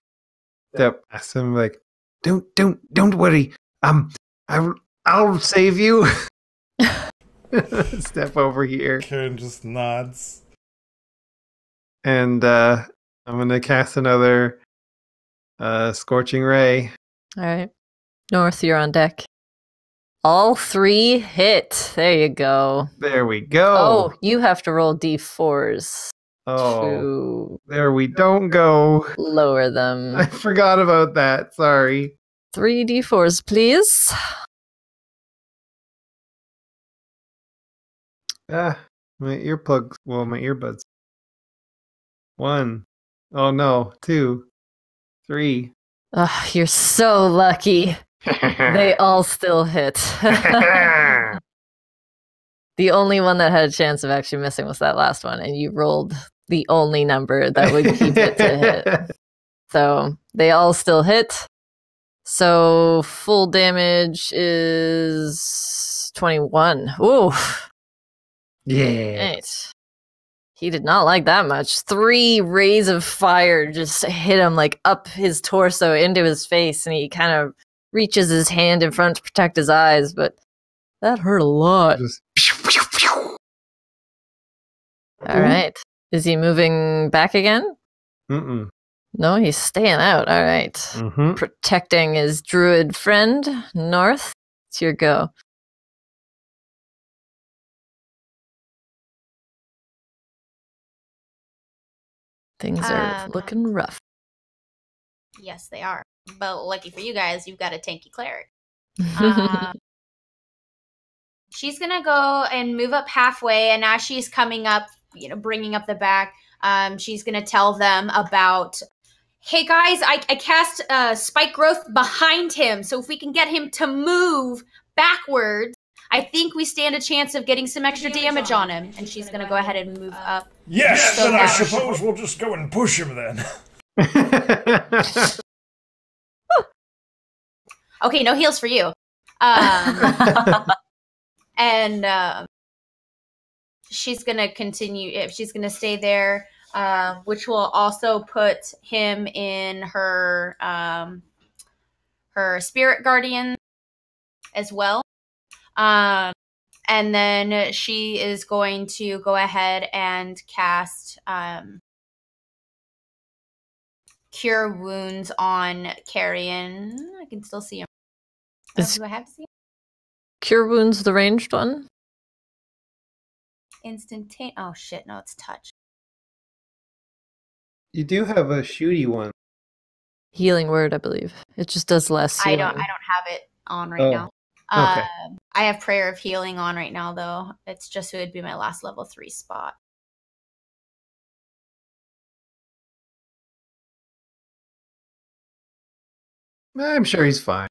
step past him, like, don't worry. I'll save you. Step over here. Karen just nods. And I'm gonna cast another Scorching Ray. All right. North, you're on deck. All 3 hit. There you go. There we go. Oh, you have to roll d4s. Oh, there we don't go. Lower them. I forgot about that. Sorry. 3 d4s, please. My earplugs. Well, my earbuds. 1. Oh no. 2. 3. Ugh, you're so lucky. They all still hit. The only one that had a chance of actually missing was that last one, and you rolled the only number that would keep it to hit. So they all still hit. So full damage is 21. Ooh. Yeah. Right. He did not like that much. 3 rays of fire just hit him like up his torso into his face, and he kind of reaches his hand in front to protect his eyes, but that hurt a lot. Just All right. Is he moving back again? mm-mm. No, he's staying out. All right. Mm-hmm. Protecting his druid friend, North. It's your go. Things are looking rough. Yes, they are. But lucky for you guys, you've got a tanky cleric. She's gonna go and move up halfway, and as she's coming up, bringing up the back, she's gonna tell them about, hey guys, I cast spike growth behind him, so if we can get him to move backwards, I think we stand a chance of getting some extra damage on him. And she's gonna go ahead and move up. Yes, then I suppose we'll just go and push him then. Okay, no heals for you. And she's gonna continue. She's gonna stay there, which will also put him in her her spirit guardian as well. And then she is going to go ahead and cast Cure Wounds on Carrion. I can still see him. Do I have to see him? Cure Wounds the ranged one? Instantaneous. Oh shit! No, it's touch. You do have a shooty one. Healing word, I believe. It just does less. I healing. don't have it on right now. Okay. I have Prayer of Healing on right now, though. It's just it would be my last level 3 spot. I'm sure he's fine.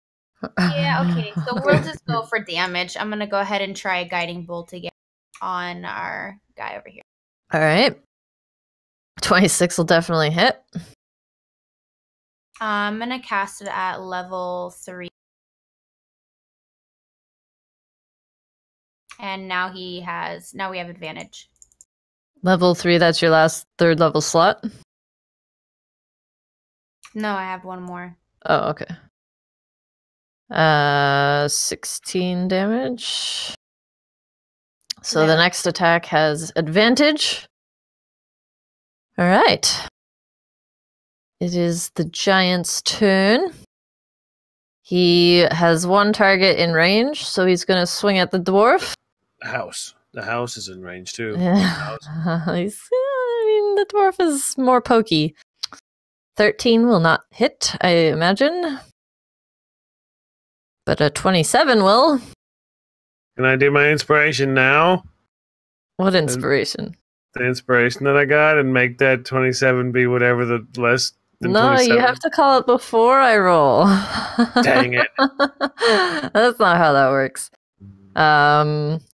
Yeah, okay. So we'll just go for damage. I'm going to go ahead and try a Guiding Bolt again on our guy over here. All right. 26 will definitely hit. I'm going to cast it at level 3. And now we have advantage. Level 3, that's your last 3rd level slot? No, I have one more. Oh, okay. 16 damage. So the next attack has advantage. All right. It is the giant's turn. He has 1 target in range, so he's going to swing at the dwarf. The house is in range too. The dwarf is more pokey. 13 will not hit, I imagine. But a 27 will. Can I do my inspiration now? What inspiration? The inspiration that I got, and make that 27 be whatever the less than No, 27. you have to call it before I roll. Dang it. That's not how that works.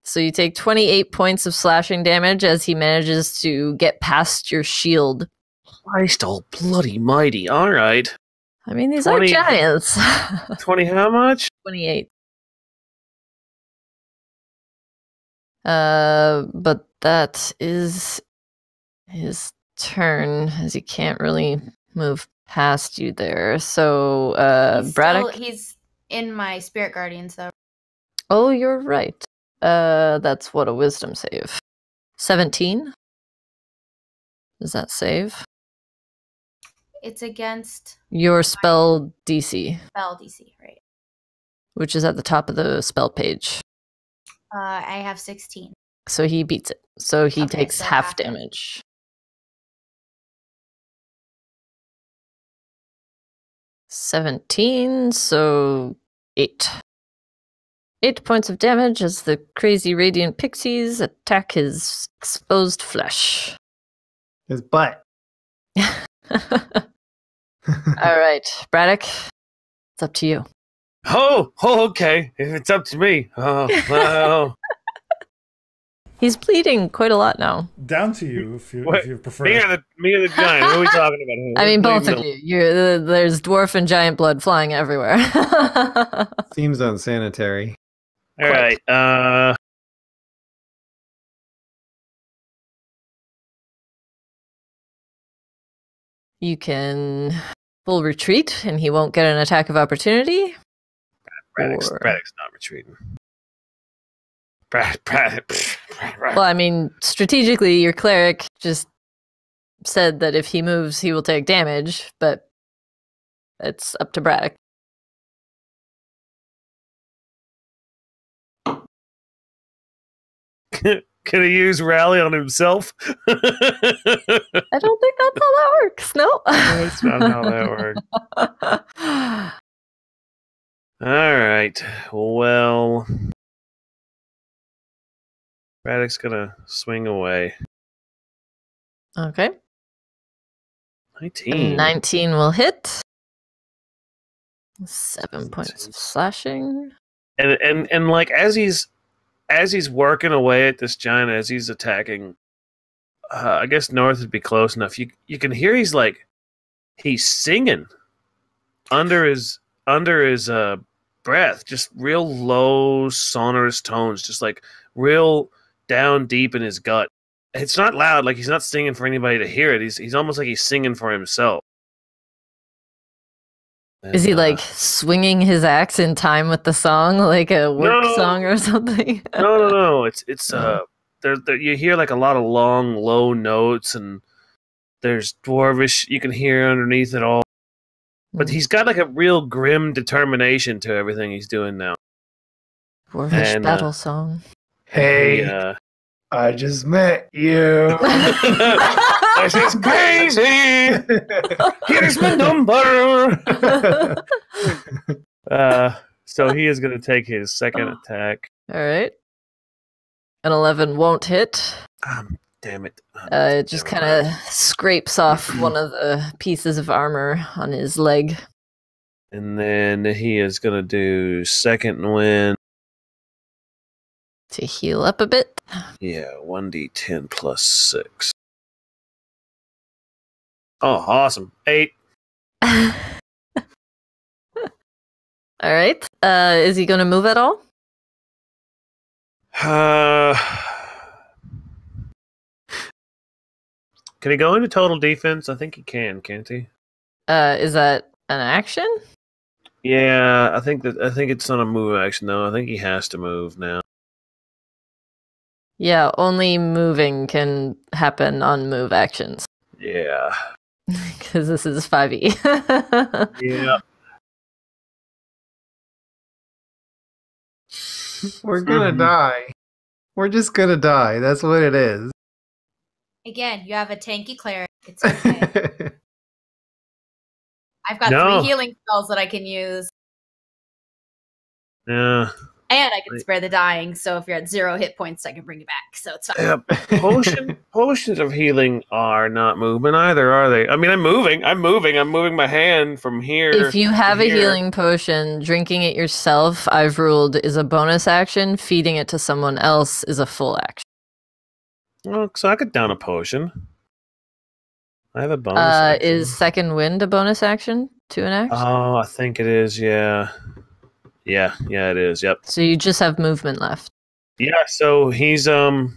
So you take 28 points of slashing damage as he manages to get past your shield. Christ all bloody mighty. All right. I mean, these 20 are giants. 20 how much? 28. But that is his turn, as he can't really move past you there. So, Braddock. He's in my spirit guardians, though. Oh, you're right. That's what a wisdom save. 17. Does that save? It's against Your spell DC, spell DC, right? which is at the top of the spell page. I have 16. So he beats it. So he Okay, takes so half half damage. 17, so 8. 8 points of damage as the crazy radiant pixies attack his exposed flesh. His butt. All right, Braddock, it's up to you. Oh, okay. If it's up to me. Oh, well. He's bleeding quite a lot now. Down to you if you prefer. Me or the giant? What are we talking about here? I mean, Who's both of bleeding you. There's dwarf and giant blood flying everywhere. Seems unsanitary. All right. You can full retreat, and he won't get an attack of opportunity. Braddock's not retreating. Well, I mean, strategically, your cleric just said that if he moves, he will take damage, but it's up to Braddock. Can he use rally on himself? I don't think that's how that works. No. That's not how that works. All right. Well, Braddock's gonna swing away. Okay. 19. 19 will hit. 7 points of slashing. And like as he's working away at this giant, as he's attacking, I guess north would be close enough. You can hear he's singing under his breath, just real low sonorous tones, just like real down deep in his gut. It's not loud, like he's not singing for anybody to hear it. He's almost like he's singing for himself. And, is he like swinging his axe in time with the song, like a work song or something? No. It's there you hear like a lot of long, low notes, and there's dwarvish you can hear underneath it all. But he's got like a real grim determination to everything he's doing now. Dwarvish battle song. Hey, I just met you. This is crazy. Here's my number. So he is going to take his second attack. All right. An 11 won't hit. Damn it. It just kind of scrapes off one of the pieces of armor on his leg. And then he is going to do second wind. To heal up a bit. Yeah, 1d10 plus 6. Oh, awesome. 8. All right. Is he going to move at all? Can he go into total defense? I think he can, can't he? Is that an action? Yeah, I think it's not a move action though. I think he has to move now. Yeah, only moving can happen on move actions. Yeah. Because this is 5e. Yeah. We're gonna die. We're just gonna die. That's what it is. Again, you have a tanky cleric. It's okay. I've got 3 healing spells that I can use. Yeah. And I can spare the dying, so if you're at 0 hit points, I can bring you back. So it's fine. Yeah, potions of healing are not movement either, are they? I mean, I'm moving my hand from here. If you have a healing potion, drinking it yourself, I've ruled, is a bonus action. Feeding it to someone else is a full action. Well, so I could down a potion. I have a bonus action. Is second wind a bonus action to an axe? Oh, I think it is, yeah. Yeah, it is, yep. So you just have movement left. Yeah, so he's not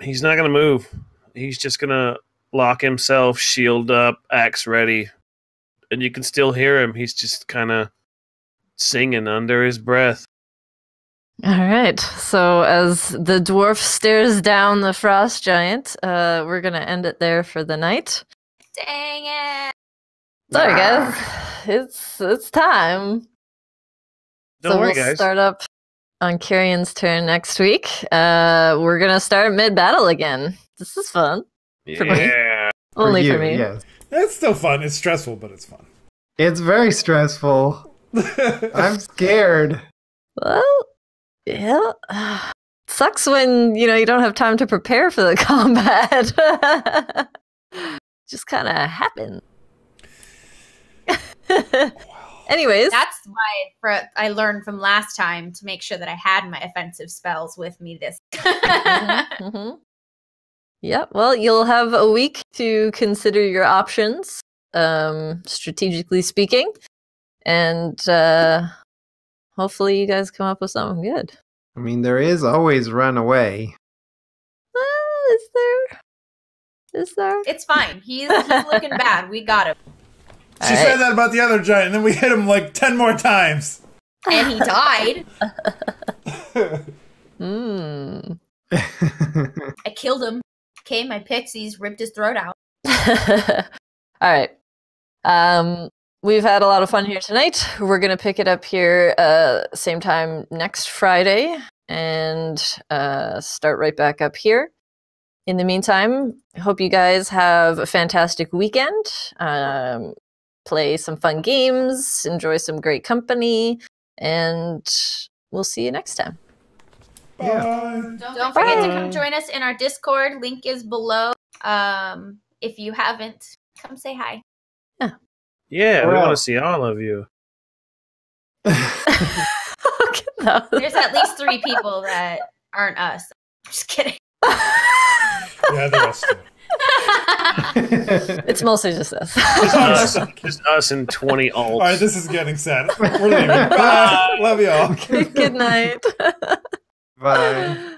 gonna move. He's just gonna lock himself, shield up, axe ready. And you can still hear him. He's just kinda singing under his breath. All right. So as the dwarf stares down the frost giant, we're gonna end it there for the night. Dang it! Sorry, guys. It's time. Don't worry, we'll guys. Start up on Carrion's turn next week. We're gonna start mid-battle again. This is fun. For me. Only for me. Yes. It's still fun. It's stressful, but it's fun. It's very stressful. I'm scared. Well, yeah. Sucks when, you don't have time to prepare for the combat. Just kind of happen. Anyways, That's why I learned from last time to make sure that I had my offensive spells with me this. mhm. Yeah, well, you'll have a week to consider your options, strategically speaking, and hopefully you guys come up with something good. I mean, there is always run away. Is there? Is there? It's fine. He's looking bad. We got him. She said that about the other giant, and then we hit him like 10 more times. And he died. I killed him. Okay, my pixies ripped his throat out. All right. We've had a lot of fun here tonight. We're going to pick it up here same time next Friday and start right back up here. In the meantime, I hope you guys have a fantastic weekend. Play some fun games, enjoy some great company, and we'll see you next time. Bye. Don't forget to come join us in our Discord. Link is below. If you haven't, come say hi. Yeah, we want to see all of you. Okay, no. There's at least 3 people that aren't us. Just kidding. Yeah, the rest of It's mostly just us. Just us and 20 alts. All right, this is getting sad. We're leaving. Bye. Love y'all. Good night. Bye.